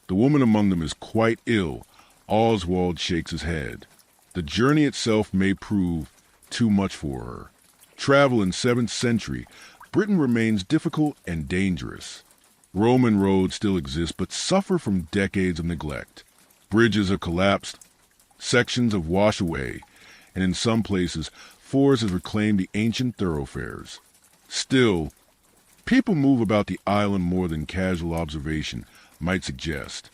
The woman among them is quite ill. Oswald shakes his head. The journey itself may prove too much for her. Travel in 7th century, Britain remains difficult and dangerous. Roman roads still exist but suffer from decades of neglect. Bridges have collapsed, sections have washed away, and in some places, forests have reclaimed the ancient thoroughfares. Still, people move about the island more than casual observation might suggest.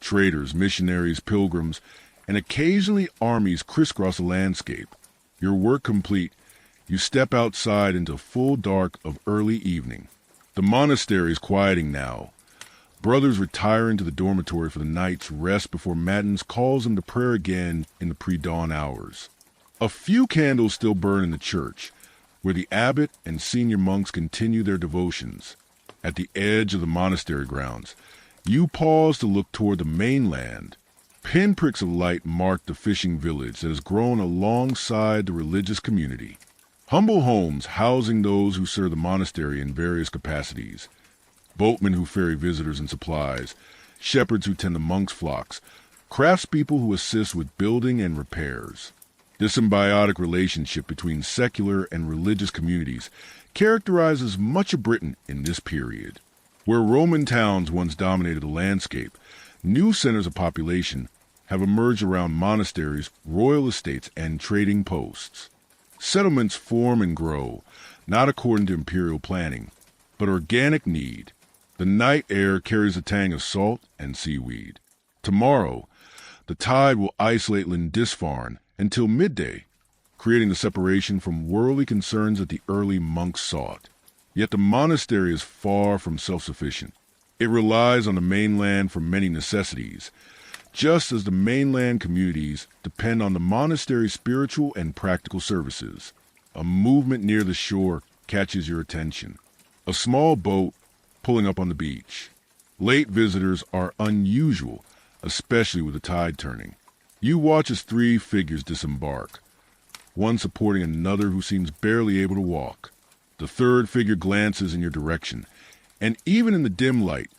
Traders, missionaries, pilgrims, and occasionally armies crisscross the landscape. Your work complete, you step outside into full dark of early evening. The monastery is quieting now. Brothers retire into the dormitory for the night's rest before Matins calls them to prayer again in the pre-dawn hours. A few candles still burn in the church, where the abbot and senior monks continue their devotions. At the edge of the monastery grounds, you pause to look toward the mainland. Pinpricks of light mark the fishing village that has grown alongside the religious community. Humble homes housing those who serve the monastery in various capacities. Boatmen who ferry visitors and supplies, shepherds who tend the monks' flocks, craftspeople who assist with building and repairs. This symbiotic relationship between secular and religious communities characterizes much of Britain in this period. Where Roman towns once dominated the landscape, new centers of population have emerged around monasteries, royal estates, and trading posts. Settlements form and grow, not according to imperial planning, but organic need. The night air carries a tang of salt and seaweed. Tomorrow, the tide will isolate Lindisfarne until midday, creating the separation from worldly concerns that the early monks sought. Yet the monastery is far from self-sufficient. It relies on the mainland for many necessities, just as the mainland communities depend on the monastery's spiritual and practical services. A movement near the shore catches your attention. A small boat pulling up on the beach. Late visitors are unusual, especially with the tide turning. You watch as 3 figures disembark, one supporting another who seems barely able to walk. The third figure glances in your direction, and even in the dim light,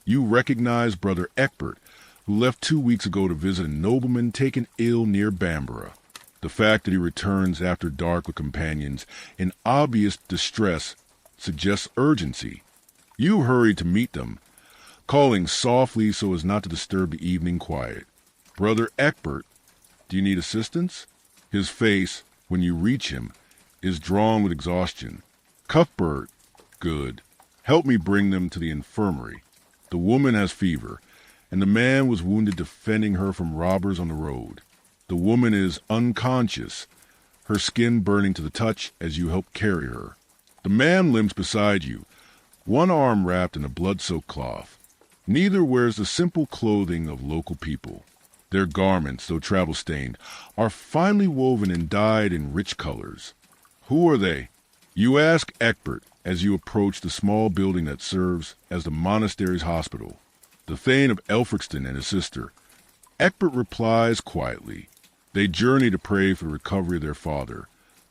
you recognize Brother Egbert, who left 2 weeks ago to visit a nobleman taken ill near Bamborough. The fact that he returns after dark with companions in obvious distress suggests urgency. You hurry to meet them, calling softly so as not to disturb the evening quiet. Brother Egbert, do you need assistance? His face, when you reach him, is drawn with exhaustion. Cuthbert, good. Help me bring them to the infirmary. The woman has fever, and the man was wounded defending her from robbers on the road. The woman is unconscious, her skin burning to the touch as you help carry her. The man limps beside you, one arm wrapped in a blood-soaked cloth. Neither wears the simple clothing of local people. Their garments, though travel-stained, are finely woven and dyed in rich colors. Who are they? You ask Egbert as you approach the small building that serves as the monastery's hospital. The Thane of Elphinstone and his sister. Egbert replies quietly. They journey to pray for the recovery of their father,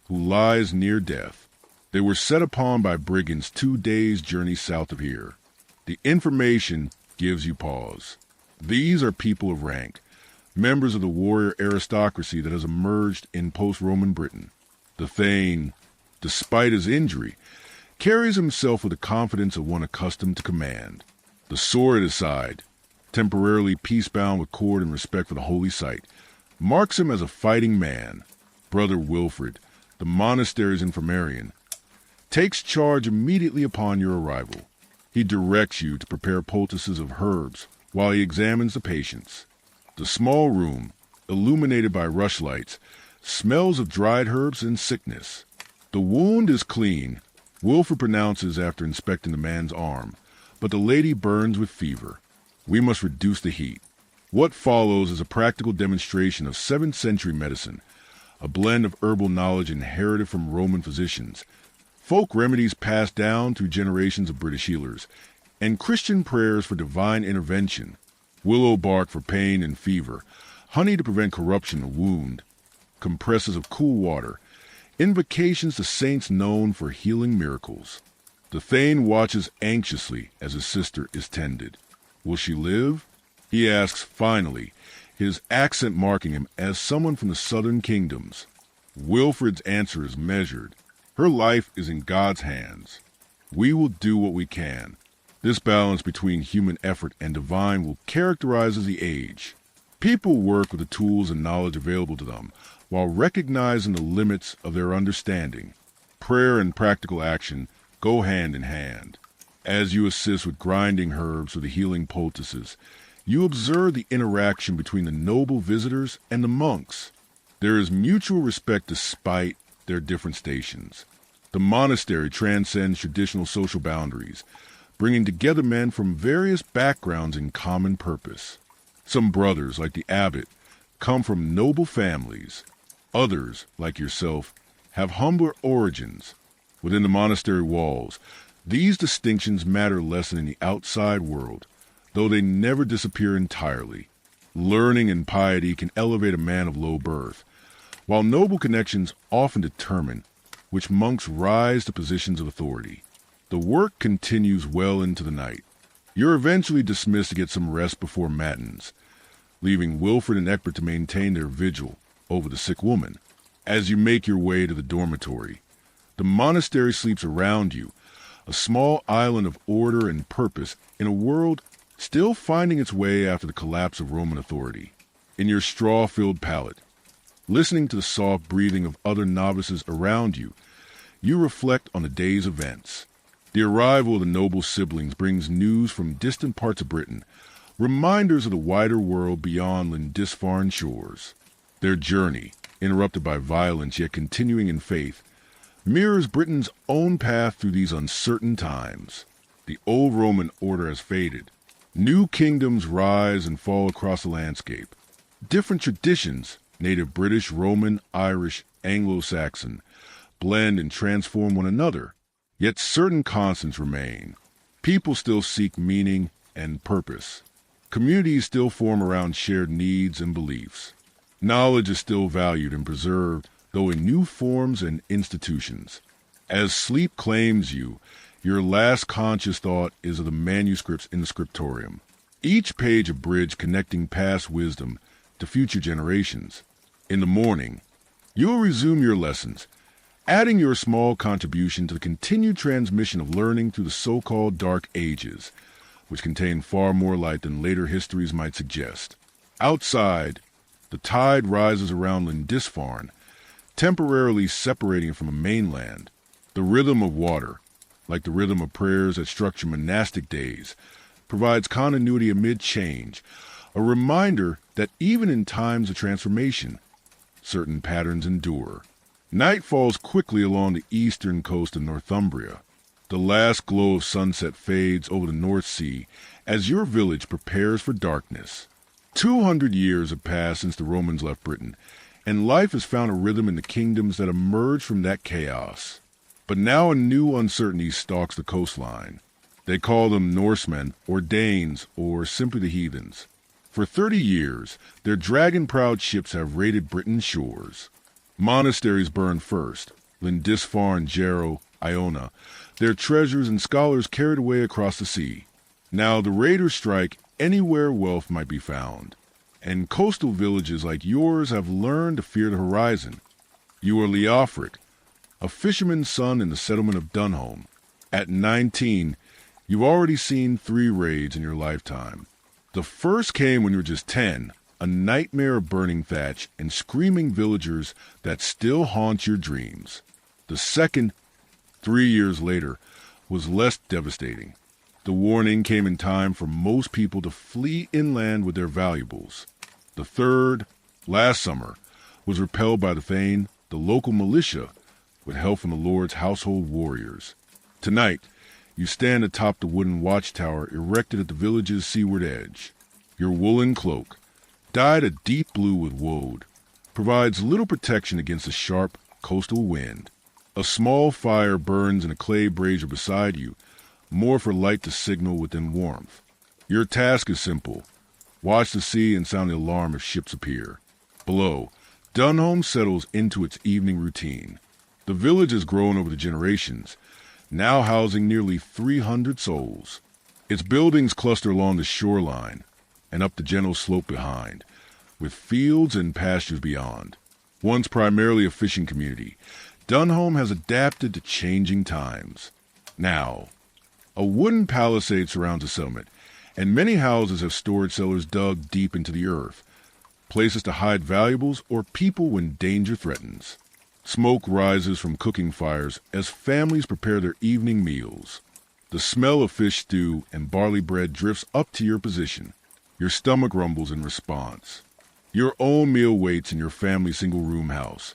who lies near death. They were set upon by brigands 2 days' journey south of here. The information gives you pause. These are people of rank, members of the warrior aristocracy that has emerged in post-Roman Britain. The Thane, despite his injury, carries himself with the confidence of one accustomed to command. The sword at his side, temporarily peace-bound with cord and respect for the holy site, marks him as a fighting man. Brother Wilfred, the monastery's infirmarian, takes charge immediately upon your arrival. He directs you to prepare poultices of herbs while he examines the patients. The small room, illuminated by rushlights, smells of dried herbs and sickness. The wound is clean, Wilfred pronounces after inspecting the man's arm, but the lady burns with fever. We must reduce the heat. What follows is a practical demonstration of 7th century medicine, a blend of herbal knowledge inherited from Roman physicians, folk remedies passed down through generations of British healers, and Christian prayers for divine intervention. Willow bark for pain and fever, honey to prevent corruption of wound, compresses of cool water, invocations to saints known for healing miracles. The Thane watches anxiously as his sister is tended. Will she live? He asks finally, his accent marking him as someone from the southern kingdoms. Wilfred's answer is measured. Her life is in God's hands. We will do what we can. This balance between human effort and divine will characterize the age. People work with the tools and knowledge available to them, while recognizing the limits of their understanding. Prayer and practical action go hand in hand. As you assist with grinding herbs or the healing poultices, you observe the interaction between the noble visitors and the monks. There is mutual respect despite their different stations. The monastery transcends traditional social boundaries, bringing together men from various backgrounds in common purpose. Some brothers, like the abbot, come from noble families. Others, like yourself, have humbler origins. Within the monastery walls, these distinctions matter less than in the outside world, though they never disappear entirely. Learning and piety can elevate a man of low birth, while noble connections often determine which monks rise to positions of authority. The work continues well into the night. You're eventually dismissed to get some rest before matins, leaving Wilfred and Egbert to maintain their vigil over the sick woman. As you make your way to the dormitory, the monastery sleeps around you, a small island of order and purpose in a world still finding its way after the collapse of Roman authority. In your straw-filled pallet, listening to the soft breathing of other novices around you, you reflect on the day's events. The arrival of the noble siblings brings news from distant parts of Britain, reminders of the wider world beyond Lindisfarne shores. Their journey, interrupted by violence yet continuing in faith, mirrors Britain's own path through these uncertain times. The old Roman order has faded. New kingdoms rise and fall across the landscape. Different traditions, native British, Roman, Irish, Anglo-Saxon, blend and transform one another. Yet certain constants remain. People still seek meaning and purpose. Communities still form around shared needs and beliefs. Knowledge is still valued and preserved, though in new forms and institutions. As sleep claims you, your last conscious thought is of the manuscripts in the scriptorium, each page a bridge connecting past wisdom to future generations. In the morning, you will resume your lessons, adding your small contribution to the continued transmission of learning through the so-called Dark Ages, which contain far more light than later histories might suggest. Outside, the tide rises around Lindisfarne, temporarily separating it from the mainland. The rhythm of water, like the rhythm of prayers that structure monastic days, provides continuity amid change, a reminder that even in times of transformation, certain patterns endure. Night falls quickly along the eastern coast of Northumbria. The last glow of sunset fades over the North Sea as your village prepares for darkness. 200 years have passed since the Romans left Britain, and life has found a rhythm in the kingdoms that emerged from that chaos. But now a new uncertainty stalks the coastline. They call them Norsemen, or Danes, or simply the heathens. For 30 years, their dragon-proud ships have raided Britain's shores. Monasteries burn first, Lindisfarne, Jarrow, Iona, their treasures and scholars carried away across the sea. Now the raiders strike anywhere wealth might be found, and coastal villages like yours have learned to fear the horizon. You are Leofric, a fisherman's son in the settlement of Dunholm. At 19, you've already seen 3 raids in your lifetime. The first came when you were just 10, a nightmare of burning thatch and screaming villagers that still haunt your dreams. The second, 3 years later, was less devastating. The warning came in time for most people to flee inland with their valuables. The third, last summer, was repelled by the Thane, the local militia, with help from the Lord's household warriors. Tonight, you stand atop the wooden watchtower erected at the village's seaward edge. Your woolen cloak, dyed a deep blue with woad, provides little protection against the sharp coastal wind. A small fire burns in a clay brazier beside you, more for light to signal within warmth. Your task is simple. Watch the sea and sound the alarm if ships appear. Below, Dunholm settles into its evening routine. The village has grown over the generations, now housing nearly 300 souls. Its buildings cluster along the shoreline and up the gentle slope behind, with fields and pastures beyond. Once primarily a fishing community, Dunholm has adapted to changing times. Now, a wooden palisade surrounds the settlement, and many houses have storage cellars dug deep into the earth, places to hide valuables or people when danger threatens. Smoke rises from cooking fires as families prepare their evening meals. The smell of fish stew and barley bread drifts up to your position. Your stomach rumbles in response. Your own meal waits in your family's single-room house,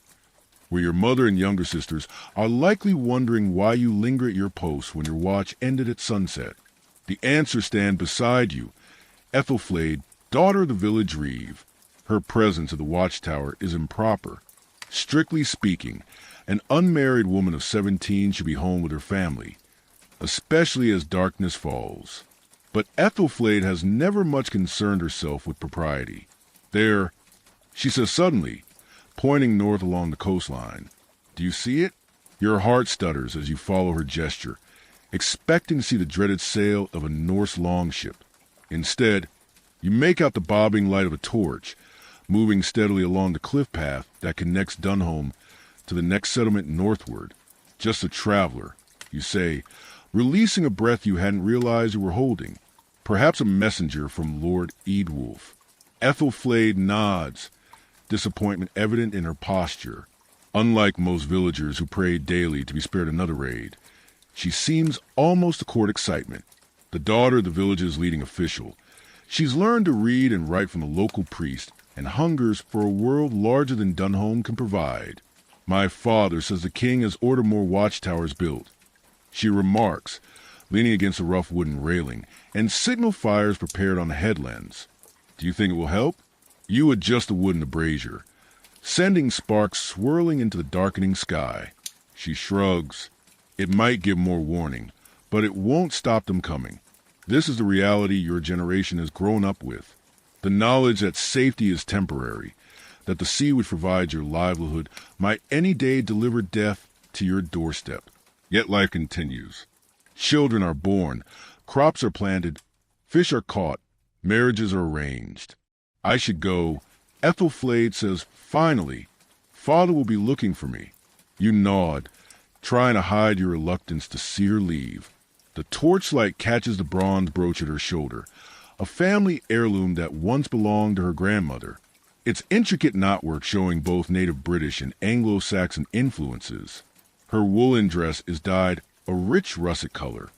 where your mother and younger sisters are likely wondering why you linger at your post when your watch ended at sunset. The answers stand beside you. Ethelflaed, daughter of the village reeve. Her presence at the watchtower is improper. Strictly speaking, an unmarried woman of 17 should be home with her family, especially as darkness falls. But Ethelflaed has never much concerned herself with propriety. There, she says suddenly, pointing north along the coastline. Do you see it? Your heart stutters as you follow her gesture, expecting to see the dreaded sail of a Norse longship. Instead, you make out the bobbing light of a torch, moving steadily along the cliff path that connects Dunholm to the next settlement northward. Just a traveler, you say, releasing a breath you hadn't realized you were holding. Perhaps a messenger from Lord Eadwulf. Ethelflaed nods, disappointment evident in her posture. Unlike most villagers who prayed daily to be spared another raid, she seems almost to court excitement. The daughter of the village's leading official, she's learned to read and write from the local priest and hungers for a world larger than Dunholm can provide. My father says the king has ordered more watchtowers built. She remarks, leaning against a rough wooden railing, and signal fires prepared on the headlands. Do you think it will help? You adjust the wood in the brazier, sending sparks swirling into the darkening sky. She shrugs. It might give more warning, but it won't stop them coming. This is the reality your generation has grown up with. The knowledge that safety is temporary, that the sea which provides your livelihood might any day deliver death to your doorstep. Yet life continues. Children are born, crops are planted, fish are caught, marriages are arranged. I should go. Ethelflaed says, finally, Father will be looking for me. You nod, trying to hide your reluctance to see her leave. The torchlight catches the bronze brooch at her shoulder, a family heirloom that once belonged to her grandmother. Its intricate knotwork showing both native British and Anglo-Saxon influences. Her woolen dress is dyed a rich russet color,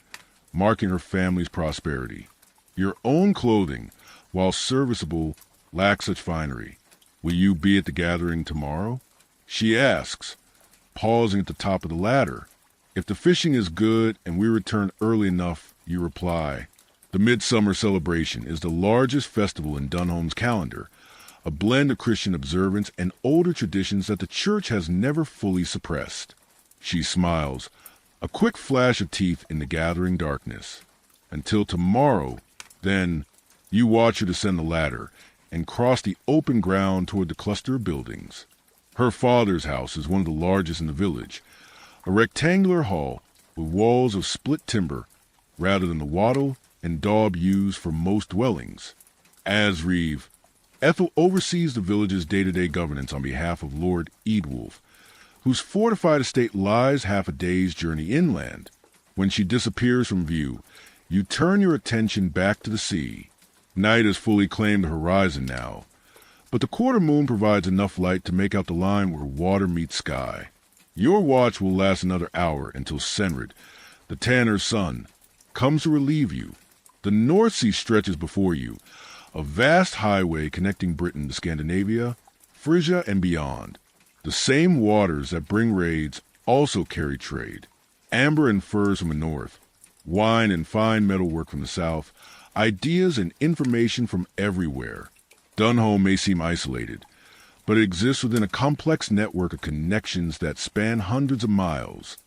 marking her family's prosperity. Your own clothing, while serviceable, lacks such finery. Will you be at the gathering tomorrow? She asks, pausing at the top of the ladder. If the fishing is good and we return early enough, you reply. The Midsummer celebration is the largest festival in Dunholm's calendar, a blend of Christian observance and older traditions that the church has never fully suppressed. She smiles, a quick flash of teeth in the gathering darkness. Until tomorrow, then, you watch her descend the ladder and cross the open ground toward the cluster of buildings. Her father's house is one of the largest in the village, a rectangular hall with walls of split timber rather than the wattle and daub used for most dwellings. As reeve, Ethel oversees the village's day-to-day governance on behalf of Lord Eadwulf, whose fortified estate lies half a day's journey inland. When she disappears from view, you turn your attention back to the sea. Night has fully claimed the horizon now, but the quarter moon provides enough light to make out the line where water meets sky. Your watch will last another hour until Senrid, the tanner's son, comes to relieve you. The North Sea stretches before you, a vast highway connecting Britain to Scandinavia, Frisia, and beyond. The same waters that bring raids also carry trade. Amber and furs from the north, wine and fine metalwork from the south, ideas and information from everywhere. Dunholm may seem isolated, but it exists within a complex network of connections that span hundreds of miles.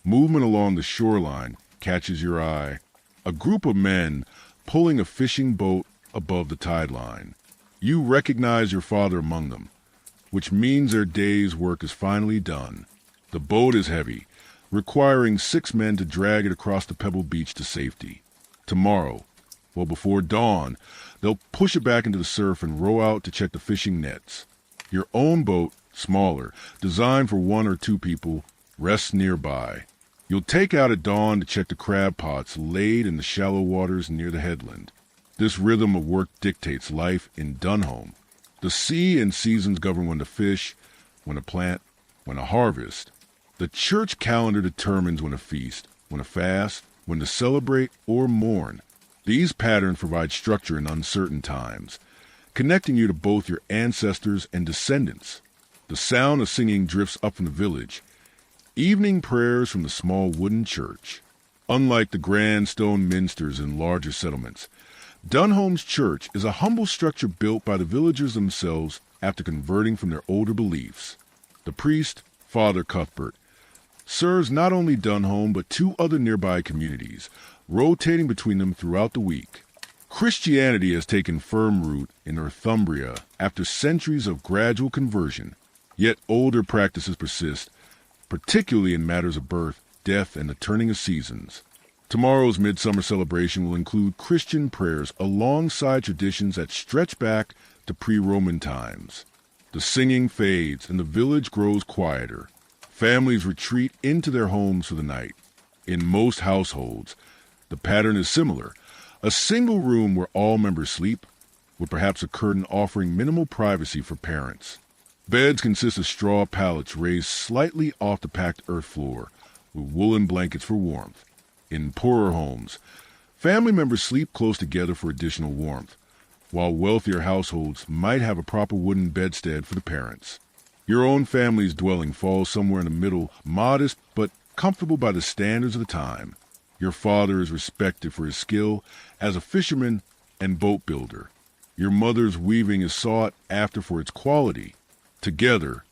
Movement along the shoreline catches your eye. A group of men pulling a fishing boat above the tide line. You recognize your father among them, which means their day's work is finally done. The boat is heavy, requiring 6 men to drag it across the pebbled beach to safety. Tomorrow, well before dawn, they'll push it back into the surf and row out to check the fishing nets. Your own boat, smaller, designed for 1 or 2 people, rests nearby. You'll take out at dawn to check the crab pots laid in the shallow waters near the headland. This rhythm of work dictates life in Dunholm. The sea and seasons govern when to fish, when to plant, when to harvest. The church calendar determines when to feast, when to fast, when to celebrate or mourn. These patterns provide structure in uncertain times, connecting you to both your ancestors and descendants. The sound of singing drifts up from the village. Evening prayers from the small wooden church. Unlike the grand stone minsters in larger settlements, Dunholm's church is a humble structure built by the villagers themselves after converting from their older beliefs. The priest, Father Cuthbert, serves not only Dunholm but 2 other nearby communities, rotating between them throughout the week. Christianity has taken firm root in Northumbria after centuries of gradual conversion, yet older practices persist, particularly in matters of birth, death, and the turning of seasons. Tomorrow's midsummer celebration will include Christian prayers alongside traditions that stretch back to pre-Roman times. The singing fades and the village grows quieter. Families retreat into their homes for the night. In most households, the pattern is similar. A single room where all members sleep, with perhaps a curtain offering minimal privacy for parents. Beds consist of straw pallets raised slightly off the packed earth floor, with woolen blankets for warmth. In poorer homes, family members sleep close together for additional warmth, while wealthier households might have a proper wooden bedstead for the parents. Your own family's dwelling falls somewhere in the middle, modest but comfortable by the standards of the time. Your father is respected for his skill as a fisherman and boat builder. Your mother's weaving is sought after for its quality. Together,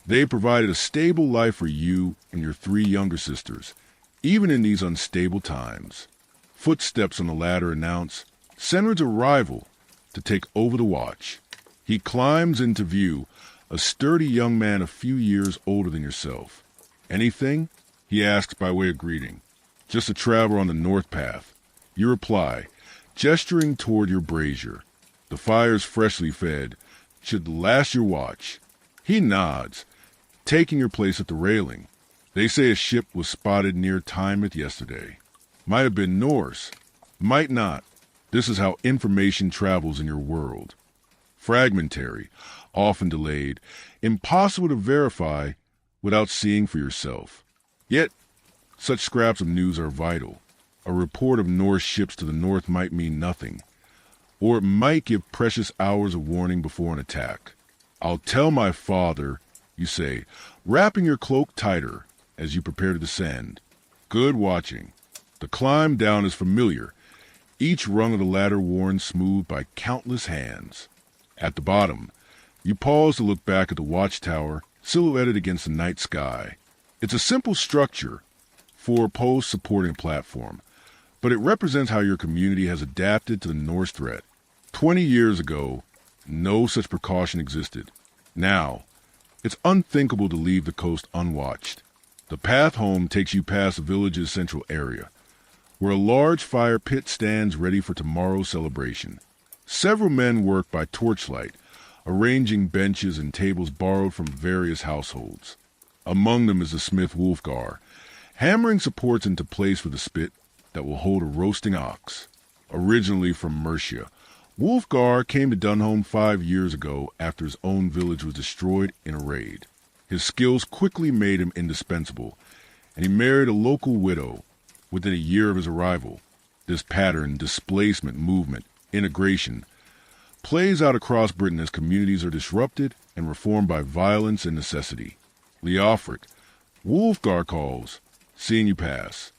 they provided a stable life for you and your 3 younger sisters, even in these unstable times. Footsteps on the ladder announce Senrid's arrival to take over the watch. He climbs into view, a sturdy young man a few years older than yourself. Anything? He asks by way of greeting. Just a traveler on the north path. You reply, gesturing toward your brazier. The fire's freshly fed, should last your watch. He nods, taking your place at the railing. They say a ship was spotted near Tynemouth yesterday. Might have been Norse. Might not. This is how information travels in your world. Fragmentary, often delayed, impossible to verify without seeing for yourself. Yet, such scraps of news are vital. A report of Norse ships to the north might mean nothing, or it might give precious hours of warning before an attack. I'll tell my father, you say, wrapping your cloak tighter as you prepare to descend. Good watching. The climb down is familiar, each rung of the ladder worn smooth by countless hands. At the bottom, you pause to look back at the watchtower silhouetted against the night sky. It's a simple structure, 4 posts supporting a platform, but it represents how your community has adapted to the Norse threat. 20 years ago, no such precaution existed. Now, it's unthinkable to leave the coast unwatched. The path home takes you past the village's central area, where a large fire pit stands ready for tomorrow's celebration. Several men work by torchlight, arranging benches and tables borrowed from various households. Among them is the smith Wulfgar, hammering supports into place with a spit that will hold a roasting ox. Originally from Mercia, Wulfgar came to Dunholm 5 years ago after his own village was destroyed in a raid. His skills quickly made him indispensable, and he married a local widow within a year of his arrival. This pattern, displacement, movement, integration, plays out across Britain as communities are disrupted and reformed by violence and necessity. Leofric, Wulfgar calls, seeing you pass.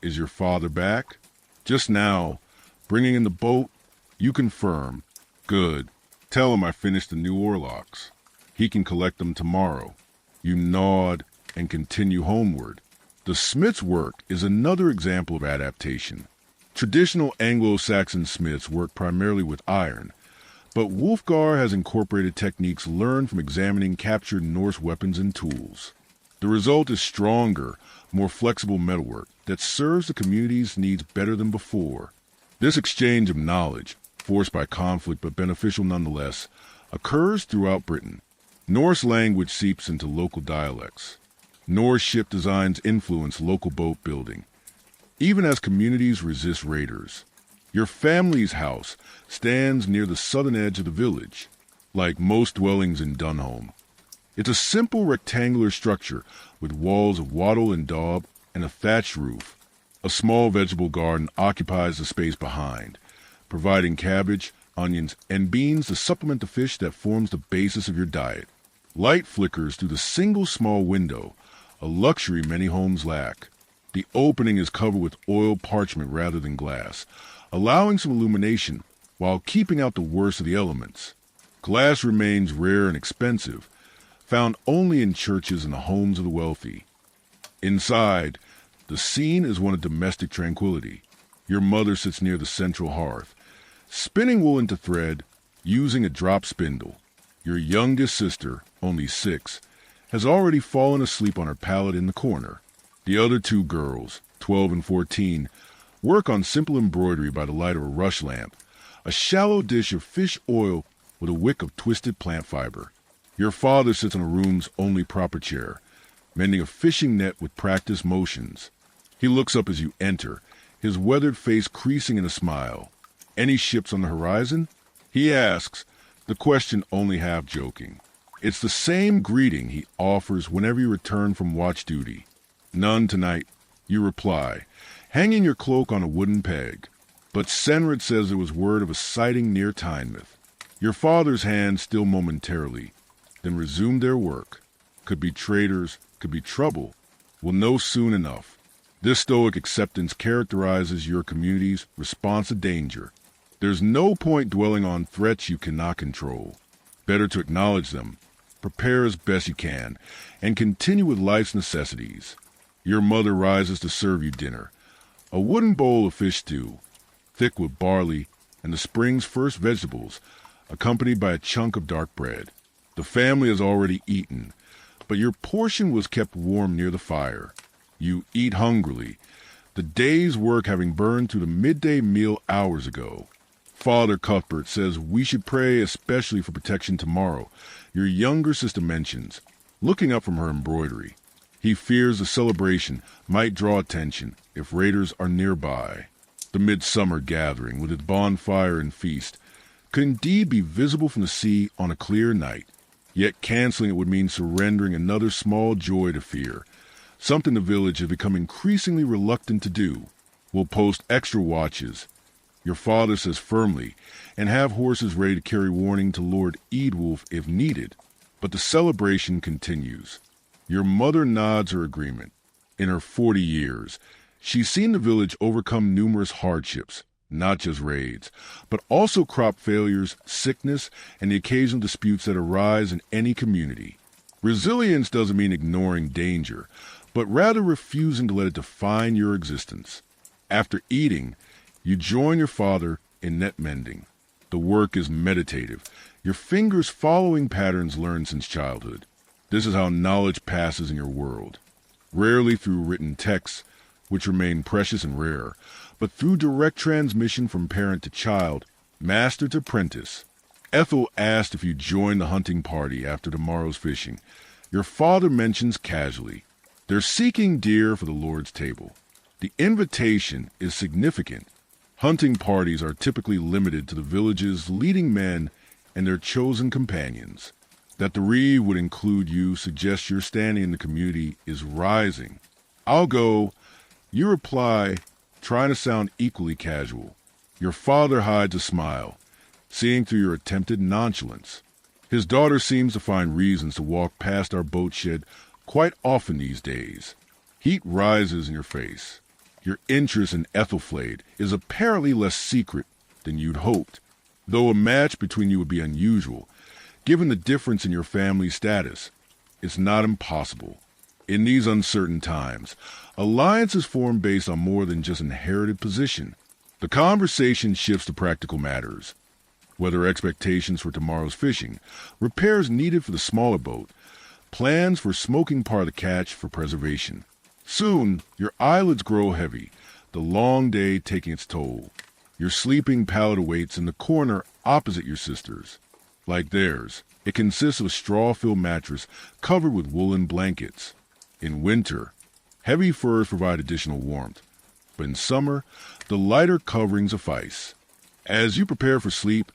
Is your father back? Just now, bringing in the boat, you confirm. Good. Tell him I finished the new oarlocks. He can collect them tomorrow. You nod and continue homeward. The smith's work is another example of adaptation. Traditional Anglo-Saxon smiths work primarily with iron, but Wulfgar has incorporated techniques learned from examining captured Norse weapons and tools. The result is stronger, more flexible metalwork that serves the community's needs better than before. This exchange of knowledge, forced by conflict but beneficial nonetheless, occurs throughout Britain. Norse language seeps into local dialects. Norse ship designs influence local boat building, even as communities resist raiders. Your family's house stands near the southern edge of the village, like most dwellings in Dunholm. It's a simple rectangular structure with walls of wattle and daub and a thatched roof. A small vegetable garden occupies the space behind, providing cabbage, onions, and beans to supplement the fish that forms the basis of your diet. Light flickers through the single small window, a luxury many homes lack. The opening is covered with oil parchment rather than glass, allowing some illumination while keeping out the worst of the elements. Glass remains rare and expensive, found only in churches and the homes of the wealthy. Inside, the scene is one of domestic tranquility. Your mother sits near the central hearth, spinning wool into thread using a drop spindle. Your youngest sister, only 6, has already fallen asleep on her pallet in the corner. The other 2 girls, 12 and 14, work on simple embroidery by the light of a rush lamp, a shallow dish of fish oil with a wick of twisted plant fiber. Your father sits on a room's only proper chair, mending a fishing net with practiced motions. He looks up as you enter, his weathered face creasing in a smile. Any ships on the horizon? He asks, the question only half joking. It's the same greeting he offers whenever you return from watch duty. None tonight, you reply, hanging your cloak on a wooden peg. But Senrid says there was word of a sighting near Tynemouth. Your father's hands still momentarily, then resume their work. Could be traitors, could be trouble. We'll know soon enough. This stoic acceptance characterizes your community's response to danger. There's no point dwelling on threats you cannot control. Better to acknowledge them, prepare as best you can, and continue with life's necessities. Your mother rises to serve you dinner. A wooden bowl of fish stew, thick with barley and the spring's first vegetables, accompanied by a chunk of dark bread. The family has already eaten, but your portion was kept warm near the fire. You eat hungrily, the day's work having burned through the midday meal hours ago. Father Cuthbert says we should pray especially for protection tomorrow, your younger sister mentions, looking up from her embroidery. He fears the celebration might draw attention if raiders are nearby. The midsummer gathering, with its bonfire and feast, could indeed be visible from the sea on a clear night. Yet canceling it would mean surrendering another small joy to fear, something the village has become increasingly reluctant to do. We'll post extra watches, your father says firmly, and have horses ready to carry warning to Lord Eadwulf if needed. But the celebration continues. Your mother nods her agreement. In her 40 years, she's seen the village overcome numerous hardships, not just raids, but also crop failures, sickness, and the occasional disputes that arise in any community. Resilience doesn't mean ignoring danger, but rather refusing to let it define your existence. After eating, you join your father in net mending. The work is meditative, your fingers following patterns learned since childhood. This is how knowledge passes in your world. Rarely through written texts, which remain precious and rare, but through direct transmission from parent to child, master to apprentice. Ethel asked if you join the hunting party after tomorrow's fishing. Your father mentions casually. They're seeking deer for the Lord's table. The invitation is significant. Hunting parties are typically limited to the village's leading men and their chosen companions. That the reeve would include you suggests your standing in the community is rising. I'll go, you reply, trying to sound equally casual. Your father hides a smile, seeing through your attempted nonchalance. His daughter seems to find reasons to walk past our boat shed quite often these days. Heat rises in your face. Your interest in Ethelflaed is apparently less secret than you'd hoped, though a match between you would be unusual. Given the difference in your family status, it's not impossible. In these uncertain times, alliances form based on more than just inherited position. The conversation shifts to practical matters, whether expectations for tomorrow's fishing, repairs needed for the smaller boat, plans for smoking part of the catch for preservation. Soon, your eyelids grow heavy, the long day taking its toll. Your sleeping pallet awaits in the corner opposite your sister's. Like theirs, it consists of a straw-filled mattress covered with woolen blankets. In winter, heavy furs provide additional warmth, but in summer, the lighter coverings suffice. As you prepare for sleep,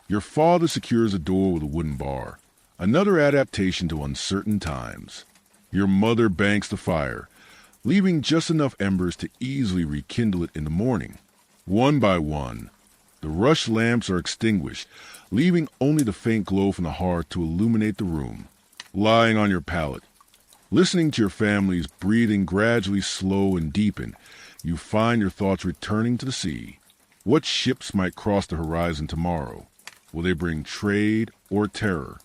your father secures a door with a wooden bar, another adaptation to uncertain times. Your mother banks the fire, leaving just enough embers to easily rekindle it in the morning. One by one, the rush lamps are extinguished, leaving only the faint glow from the hearth to illuminate the room. Lying on your pallet, listening to your family's breathing gradually slow and deepen, you find your thoughts returning to the sea. What ships might cross the horizon tomorrow? Will they bring trade or terror?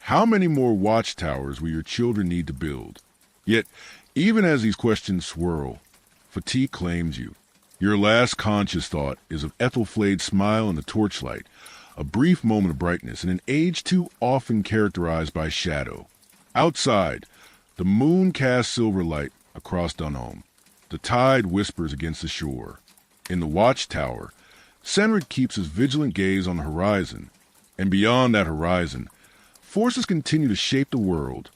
How many more watchtowers will your children need to build? Yet, even as these questions swirl, fatigue claims you. Your last conscious thought is of Ethelflaed's smile in the torchlight, a brief moment of brightness in an age too often characterized by shadow. Outside, the moon casts silver light across Dunholm. The tide whispers against the shore. In the watchtower, Senrid keeps his vigilant gaze on the horizon, and beyond that horizon, forces continue to shape the world.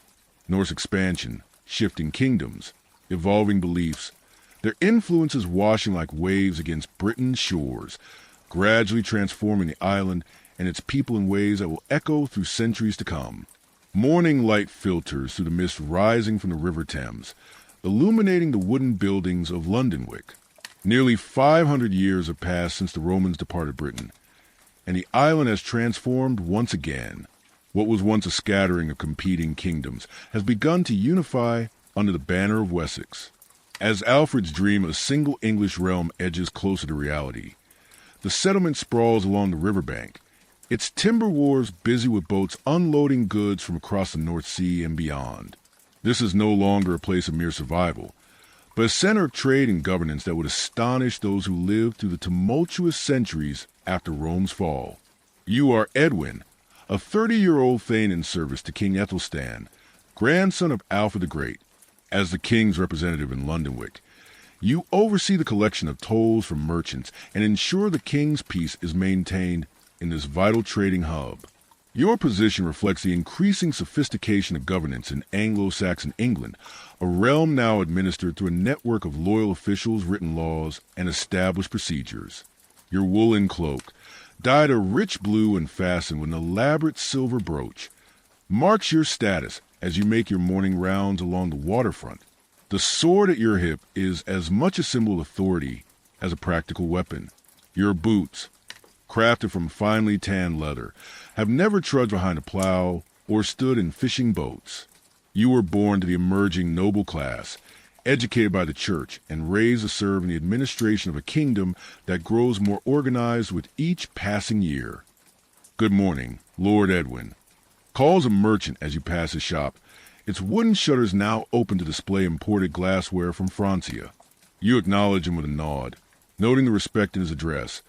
Norse expansion, shifting kingdoms, evolving beliefs, their influences washing like waves against Britain's shores, gradually transforming the island and its people in ways that will echo through centuries to come. Morning light filters through the mist rising from the River Thames, illuminating the wooden buildings of Lundenwic. Nearly 500 years have passed since the Romans departed Britain, and the island has transformed once again. What was once a scattering of competing kingdoms has begun to unify under the banner of Wessex. As Alfred's dream of a single English realm edges closer to reality, the settlement sprawls along the riverbank, its timber wharves busy with boats unloading goods from across the North Sea and beyond. This is no longer a place of mere survival, but a center of trade and governance that would astonish those who lived through the tumultuous centuries after Rome's fall. You are Edwin, a 30-year-old thane in service to King Ethelstan, grandson of Alfred the Great. As the king's representative in Lundenwic, you oversee the collection of tolls from merchants and ensure the king's peace is maintained in this vital trading hub. Your position reflects the increasing sophistication of governance in Anglo-Saxon England, a realm now administered through a network of loyal officials, written laws, and established procedures. Your woolen cloak, dyed a rich blue and fastened with an elaborate silver brooch, marks your status as you make your morning rounds along the waterfront. The sword at your hip is as much a symbol of authority as a practical weapon. Your boots, crafted from finely tanned leather, have never trudged behind a plow or stood in fishing boats. You were born to the emerging noble class, educated by the church, and raised to serve in the administration of a kingdom that grows more organized with each passing year. Good morning, Lord Edwin. Calls a merchant as you pass his shop, its wooden shutters now open to display imported glassware from Francia. You acknowledge him with a nod, noting the respect in his address,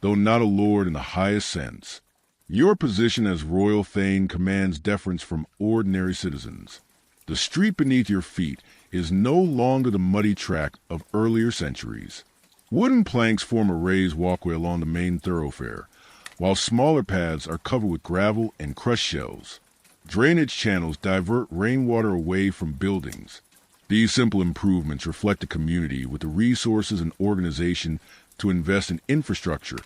though not a lord in the highest sense. Your position as royal thane commands deference from ordinary citizens. The street beneath your feet is no longer the muddy track of earlier centuries. Wooden planks form a raised walkway along the main thoroughfare, while smaller paths are covered with gravel and crushed shells. Drainage channels divert rainwater away from buildings. These simple improvements reflect a community with the resources and organization to invest in infrastructure,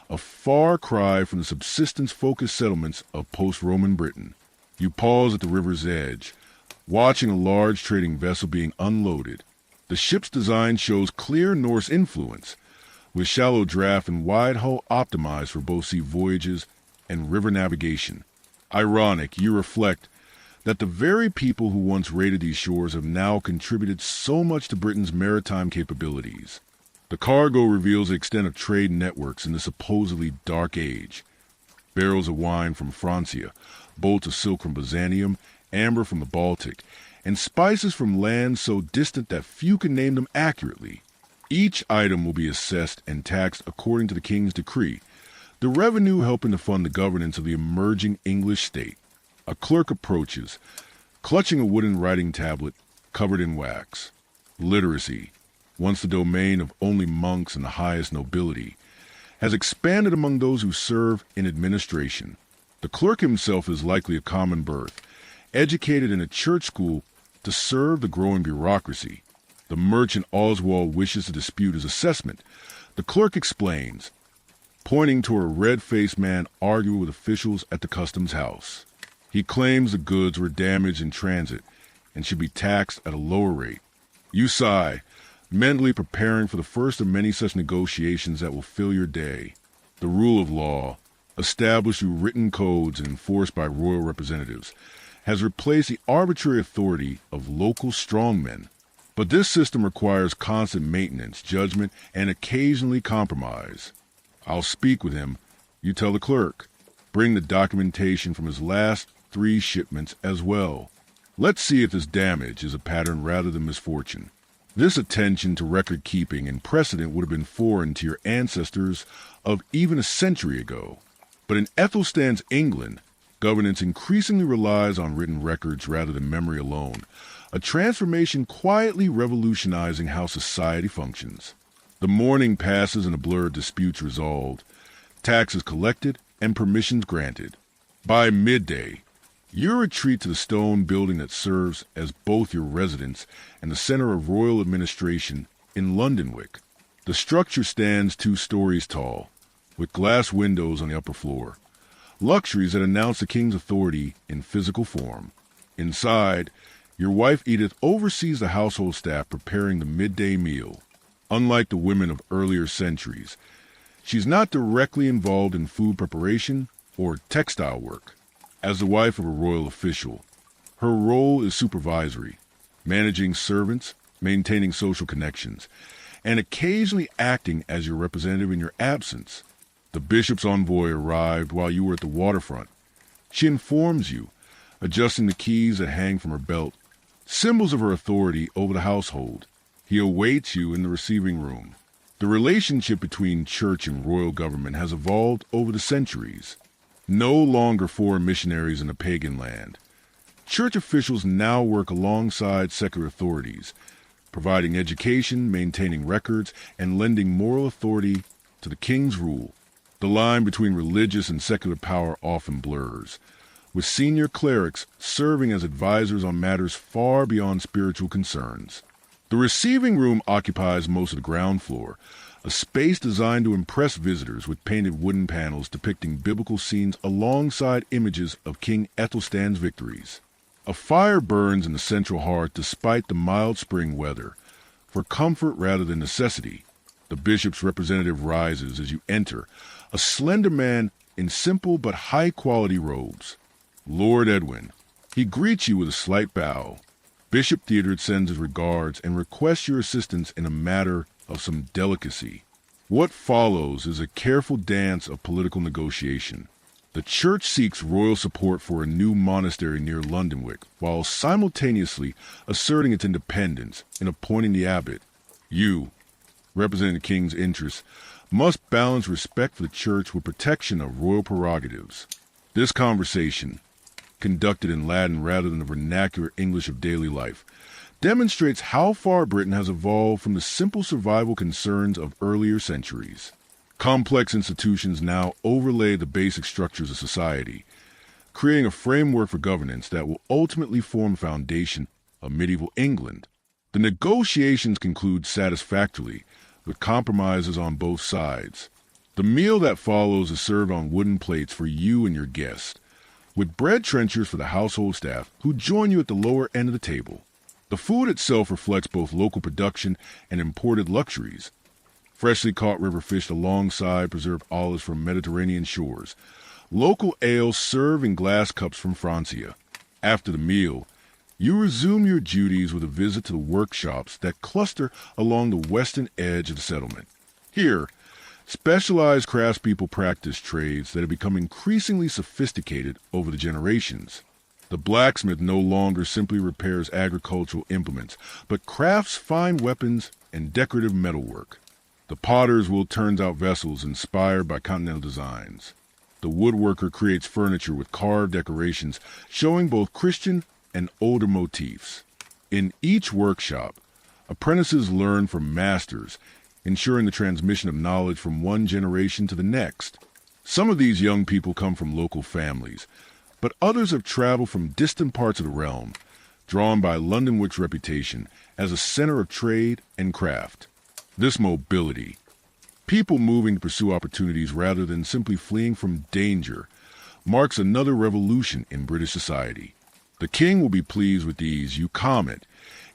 a far cry from the subsistence-focused settlements of post-Roman Britain. You pause at the river's edge, watching a large trading vessel being unloaded. The ship's design shows clear Norse influence, with shallow draft and wide hull optimized for both sea voyages and river navigation. Ironic, you reflect that the very people who once raided these shores have now contributed so much to Britain's maritime capabilities. The cargo reveals the extent of trade networks in the supposedly dark age. Barrels of wine from Francia, bolts of silk from Byzantium, amber from the Baltic, and spices from lands so distant that few can name them accurately. Each item will be assessed and taxed according to the king's decree, the revenue helping to fund the governance of the emerging English state. A clerk approaches, clutching a wooden writing tablet covered in wax. Literacy, once the domain of only monks and the highest nobility, has expanded among those who serve in administration. The clerk himself is likely of common birth, educated in a church school to serve the growing bureaucracy. The merchant Oswald wishes to dispute his assessment. The clerk explains, pointing toward a red-faced man arguing with officials at the customs house. He claims the goods were damaged in transit and should be taxed at a lower rate. You sigh, mentally preparing for the first of many such negotiations that will fill your day. The rule of law, established through written codes and enforced by royal representatives, has replaced the arbitrary authority of local strongmen. But this system requires constant maintenance, judgment, and occasionally compromise. I'll speak with him, you tell the clerk. Bring the documentation from his last 3 shipments as well. Let's see if this damage is a pattern rather than misfortune. This attention to record keeping and precedent would have been foreign to your ancestors of even a century ago. But in Ethelstan's England, governance increasingly relies on written records rather than memory alone, a transformation quietly revolutionizing how society functions. The morning passes and a blur of disputes resolved, taxes collected, and permissions granted. By midday, you retreat to the stone building that serves as both your residence and the center of royal administration in Lundenwic. The structure stands 2 stories tall, with glass windows on the upper floor, luxuries that announce the king's authority in physical form. Inside, your wife Edith oversees the household staff preparing the midday meal. Unlike the women of earlier centuries, she's not directly involved in food preparation or textile work. As the wife of a royal official, her role is supervisory, managing servants, maintaining social connections, and occasionally acting as your representative in your absence. The bishop's envoy arrived while you were at the waterfront. She informs you, adjusting the keys that hang from her belt, symbols of her authority over the household. He awaits you in the receiving room. The relationship between church and royal government has evolved over the centuries. No longer foreign missionaries in a pagan land. Church officials now work alongside secular authorities, providing education, maintaining records, and lending moral authority to the king's rule. The line between religious and secular power often blurs, with senior clerics serving as advisors on matters far beyond spiritual concerns. The receiving room occupies most of the ground floor, a space designed to impress visitors with painted wooden panels depicting biblical scenes alongside images of King Ethelstan's victories. A fire burns in the central hearth despite the mild spring weather, for comfort rather than necessity. The bishop's representative rises as you enter, a slender man in simple but high-quality robes. Lord Edwin. He greets you with a slight bow. Bishop Theodred sends his regards and requests your assistance in a matter of some delicacy. What follows is a careful dance of political negotiation. The church seeks royal support for a new monastery near Lundenwic, while simultaneously asserting its independence in appointing the abbot. You, representing the king's interests, must balance respect for the church with protection of royal prerogatives. This conversation, conducted in Latin rather than the vernacular English of daily life, demonstrates how far Britain has evolved from the simple survival concerns of earlier centuries. Complex institutions now overlay the basic structures of society, creating a framework for governance that will ultimately form the foundation of medieval England. The negotiations conclude satisfactorily, with compromises on both sides. The meal that follows is served on wooden plates for you and your guests, with bread trenchers for the household staff who join you at the lower end of the table. The food itself reflects both local production and imported luxuries. Freshly caught river fish alongside preserved olives from Mediterranean shores. Local ales served in glass cups from Francia. After the meal, you resume your duties with a visit to the workshops that cluster along the western edge of the settlement. Here, specialized craftspeople practice trades that have become increasingly sophisticated over the generations. The blacksmith no longer simply repairs agricultural implements, but crafts fine weapons and decorative metalwork. The potters will turn out vessels inspired by continental designs. The woodworker creates furniture with carved decorations showing both Christian and older motifs. In each workshop, apprentices learn from masters, ensuring the transmission of knowledge from one generation to the next. Some of these young people come from local families, but others have traveled from distant parts of the realm, drawn by Lundenwic's reputation as a center of trade and craft. This mobility, people moving to pursue opportunities rather than simply fleeing from danger, marks another revolution in British society. The king will be pleased with these, you comment,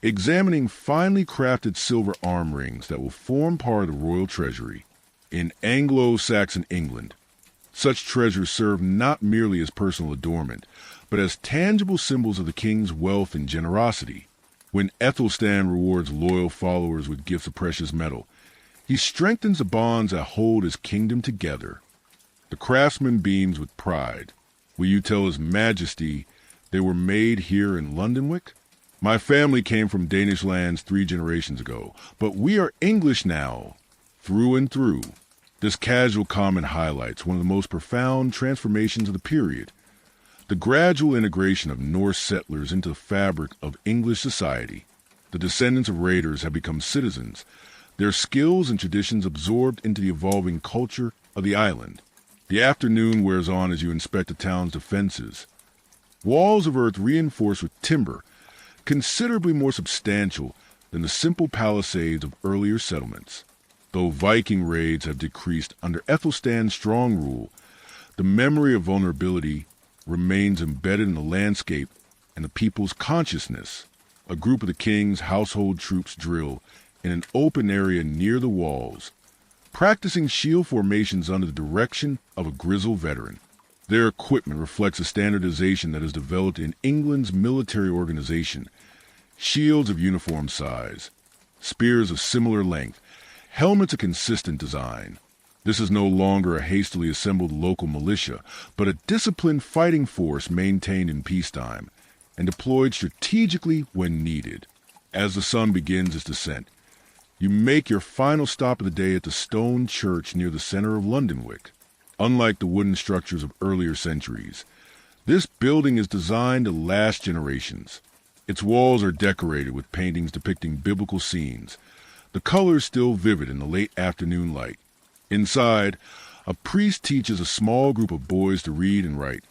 examining finely crafted silver arm rings that will form part of the royal treasury. In Anglo-Saxon England, such treasures serve not merely as personal adornment, but as tangible symbols of the king's wealth and generosity. When Aethelstan rewards loyal followers with gifts of precious metal, he strengthens the bonds that hold his kingdom together. The craftsman beams with pride. Will you tell His Majesty they were made here in Lundenwic? My family came from Danish lands 3 generations ago, but we are English now, through and through. This casual comment highlights one of the most profound transformations of the period, the gradual integration of Norse settlers into the fabric of English society. The descendants of raiders have become citizens, their skills and traditions absorbed into the evolving culture of the island. The afternoon wears on as you inspect the town's defenses. Walls of earth reinforced with timber, considerably more substantial than the simple palisades of earlier settlements. Though Viking raids have decreased under Aethelstan's strong rule, the memory of vulnerability remains embedded in the landscape and the people's consciousness. A group of the king's household troops drill in an open area near the walls, practicing shield formations under the direction of a grizzled veteran. Their equipment reflects a standardization that has developed in England's military organization. Shields of uniform size, spears of similar length, helmets of consistent design. This is no longer a hastily assembled local militia, but a disciplined fighting force maintained in peacetime and deployed strategically when needed. As the sun begins its descent, you make your final stop of the day at the stone church near the center of Lundenwic. Unlike the wooden structures of earlier centuries, this building is designed to last generations. Its walls are decorated with paintings depicting biblical scenes, the colors still vivid in the late afternoon light. Inside, a priest teaches a small group of boys to read and write,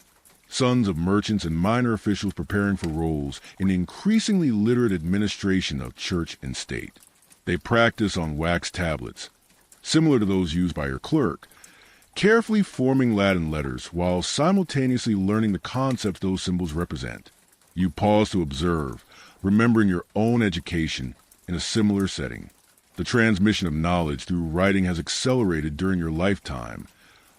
sons of merchants and minor officials preparing for roles in the increasingly literate administration of church and state. They practice on wax tablets, similar to those used by your clerk, carefully forming Latin letters while simultaneously learning the concepts those symbols represent. You pause to observe, remembering your own education in a similar setting. The transmission of knowledge through writing has accelerated during your lifetime,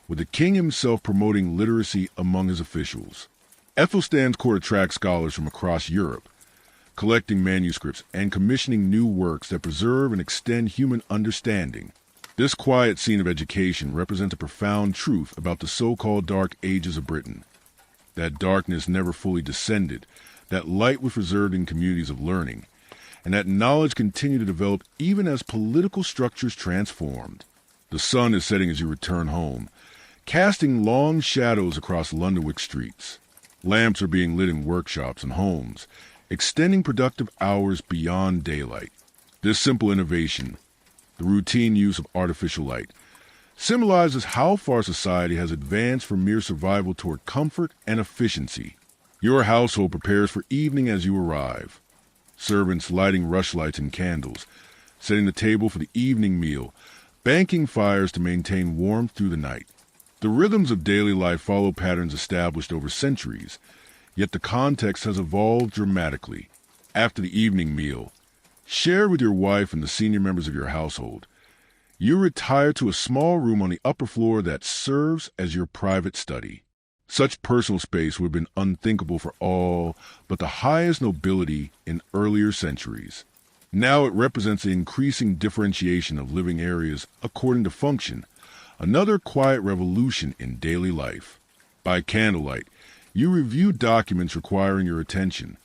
with the king himself promoting literacy among his officials. Aethelstan's court attracts scholars from across Europe, collecting manuscripts and commissioning new works that preserve and extend human understanding. This quiet scene of education represents a profound truth about the so-called Dark Ages of Britain. That darkness never fully descended, that light was preserved in communities of learning, and that knowledge continued to develop even as political structures transformed. The sun is setting as you return home, casting long shadows across Lundenwic streets. Lamps are being lit in workshops and homes, extending productive hours beyond daylight. This simple innovation, the routine use of artificial light, symbolizes how far society has advanced from mere survival toward comfort and efficiency. Your household prepares for evening as you arrive. servants lighting rushlights and candles, setting the table for the evening meal, banking fires to maintain warmth through the night. The rhythms of daily life follow patterns established over centuries, yet the context has evolved dramatically. After the evening meal, shared with your wife and the senior members of your household, you retire to a small room on the upper floor that serves as your private study. Such personal space would have been unthinkable for all but the highest nobility in earlier centuries. Now it represents the increasing differentiation of living areas according to function, another quiet revolution in daily life. By candlelight, you review documents requiring your attention,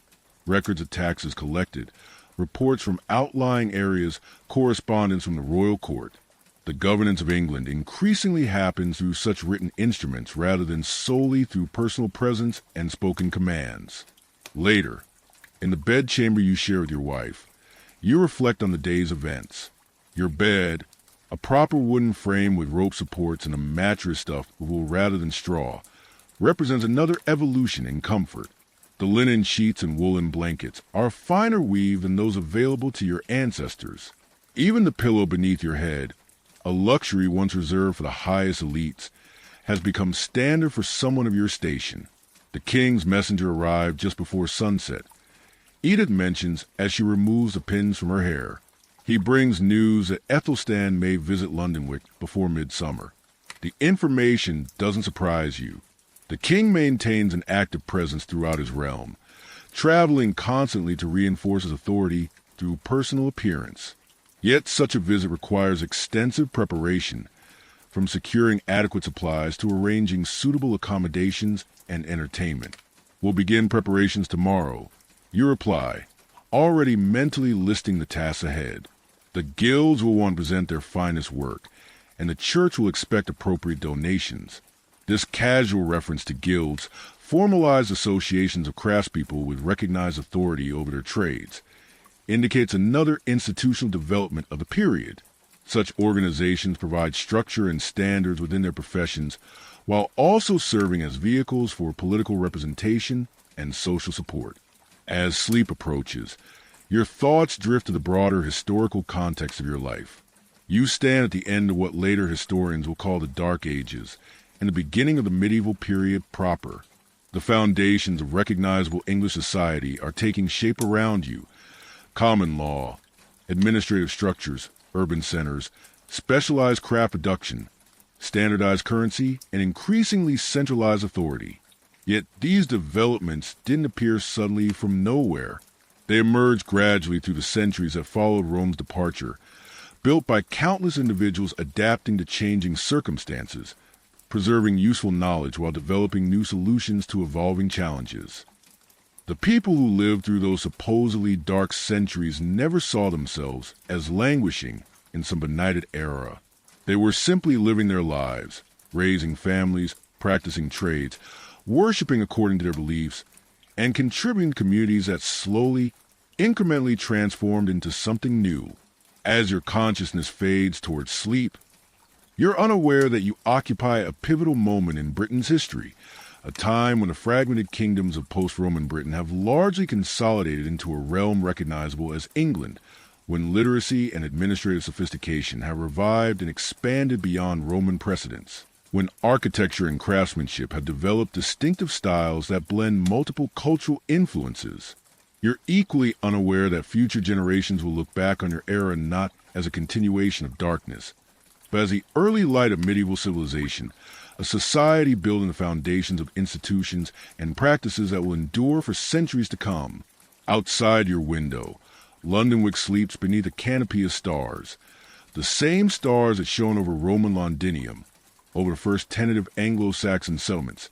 records of taxes collected, reports from outlying areas, correspondence from the royal court. The governance of England increasingly happens through such written instruments rather than solely through personal presence and spoken commands. Later, in the bedchamber you share with your wife, you reflect on the day's events. Your bed, a proper wooden frame with rope supports and a mattress stuffed with wool rather than straw, represents another evolution in comfort. The linen sheets and woolen blankets are finer weave than those available to your ancestors. Even the pillow beneath your head, a luxury once reserved for the highest elites, has become standard for someone of your station. The king's messenger arrived just before sunset. Edith mentions as she removes the pins from her hair. He brings news that Ethelstan may visit Lundenwic before midsummer. The information doesn't surprise you. The king maintains an active presence throughout his realm, traveling constantly to reinforce his authority through personal appearance. Yet such a visit requires extensive preparation, from securing adequate supplies to arranging suitable accommodations and entertainment. We'll begin preparations tomorrow. You reply, already mentally listing the tasks ahead. The guilds will want to present their finest work, and the church will expect appropriate donations. This casual reference to guilds, formalized associations of craftspeople with recognized authority over their trades, indicates another institutional development of the period. Such organizations provide structure and standards within their professions, while also serving as vehicles for political representation and social support. As sleep approaches, your thoughts drift to the broader historical context of your life. You stand at the end of what later historians will call the Dark Ages, and the beginning of the medieval period proper. The foundations of recognizable English society are taking shape around you. Common law, administrative structures, urban centers, specialized craft production, standardized currency, and increasingly centralized authority. Yet these developments didn't appear suddenly from nowhere. They emerged gradually through the centuries that followed Rome's departure, built by countless individuals adapting to changing circumstances, preserving useful knowledge while developing new solutions to evolving challenges. The people who lived through those supposedly dark centuries never saw themselves as languishing in some benighted era. They were simply living their lives, raising families, practicing trades, worshiping according to their beliefs, and contributing to communities that slowly, incrementally transformed into something new. As your consciousness fades towards sleep, you're unaware that you occupy a pivotal moment in Britain's history, a time when the fragmented kingdoms of post-Roman Britain have largely consolidated into a realm recognizable as England, when literacy and administrative sophistication have revived and expanded beyond Roman precedents, when architecture and craftsmanship have developed distinctive styles that blend multiple cultural influences. You're equally unaware that future generations will look back on your era not as a continuation of darkness, but as the early light of medieval civilization, a society building the foundations of institutions and practices that will endure for centuries to come. Outside your window, Lundenwic sleeps beneath a canopy of stars, the same stars that shone over Roman Londinium, over the first tentative Anglo-Saxon settlements,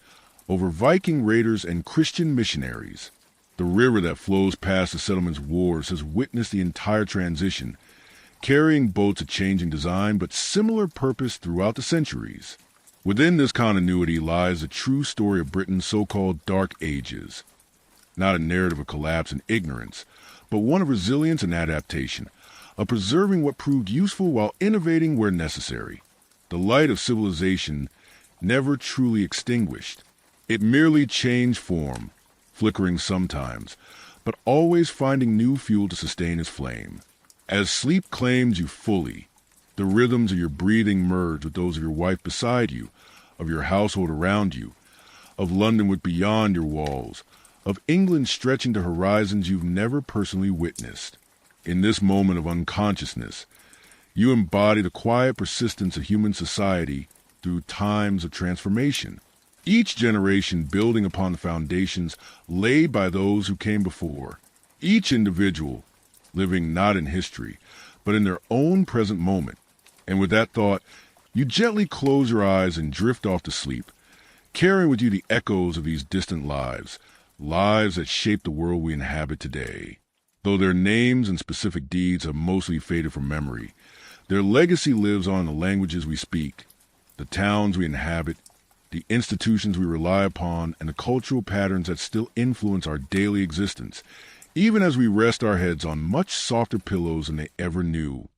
over Viking raiders and Christian missionaries. The river that flows past the settlement's wharves has witnessed the entire transition, carrying boats of changing design but similar purpose throughout the centuries. Within this continuity lies the true story of Britain's so-called Dark Ages. Not a narrative of collapse and ignorance, but one of resilience and adaptation, of preserving what proved useful while innovating where necessary. The light of civilization never truly extinguished. It merely changed form, flickering sometimes, but always finding new fuel to sustain his flame. As sleep claims you fully, the rhythms of your breathing merge with those of your wife beside you, of your household around you, of Lundenwic beyond your walls, of England stretching to horizons you've never personally witnessed. In this moment of unconsciousness, you embody the quiet persistence of human society through times of transformation, each generation building upon the foundations laid by those who came before, each individual living not in history, but in their own present moment. And with that thought, you gently close your eyes and drift off to sleep, carrying with you the echoes of these distant lives, lives that shape the world we inhabit today. Though their names and specific deeds have mostly faded from memory, their legacy lives on in the languages we speak, the towns we inhabit, the institutions we rely upon, and the cultural patterns that still influence our daily existence, even as we rest our heads on much softer pillows than they ever knew.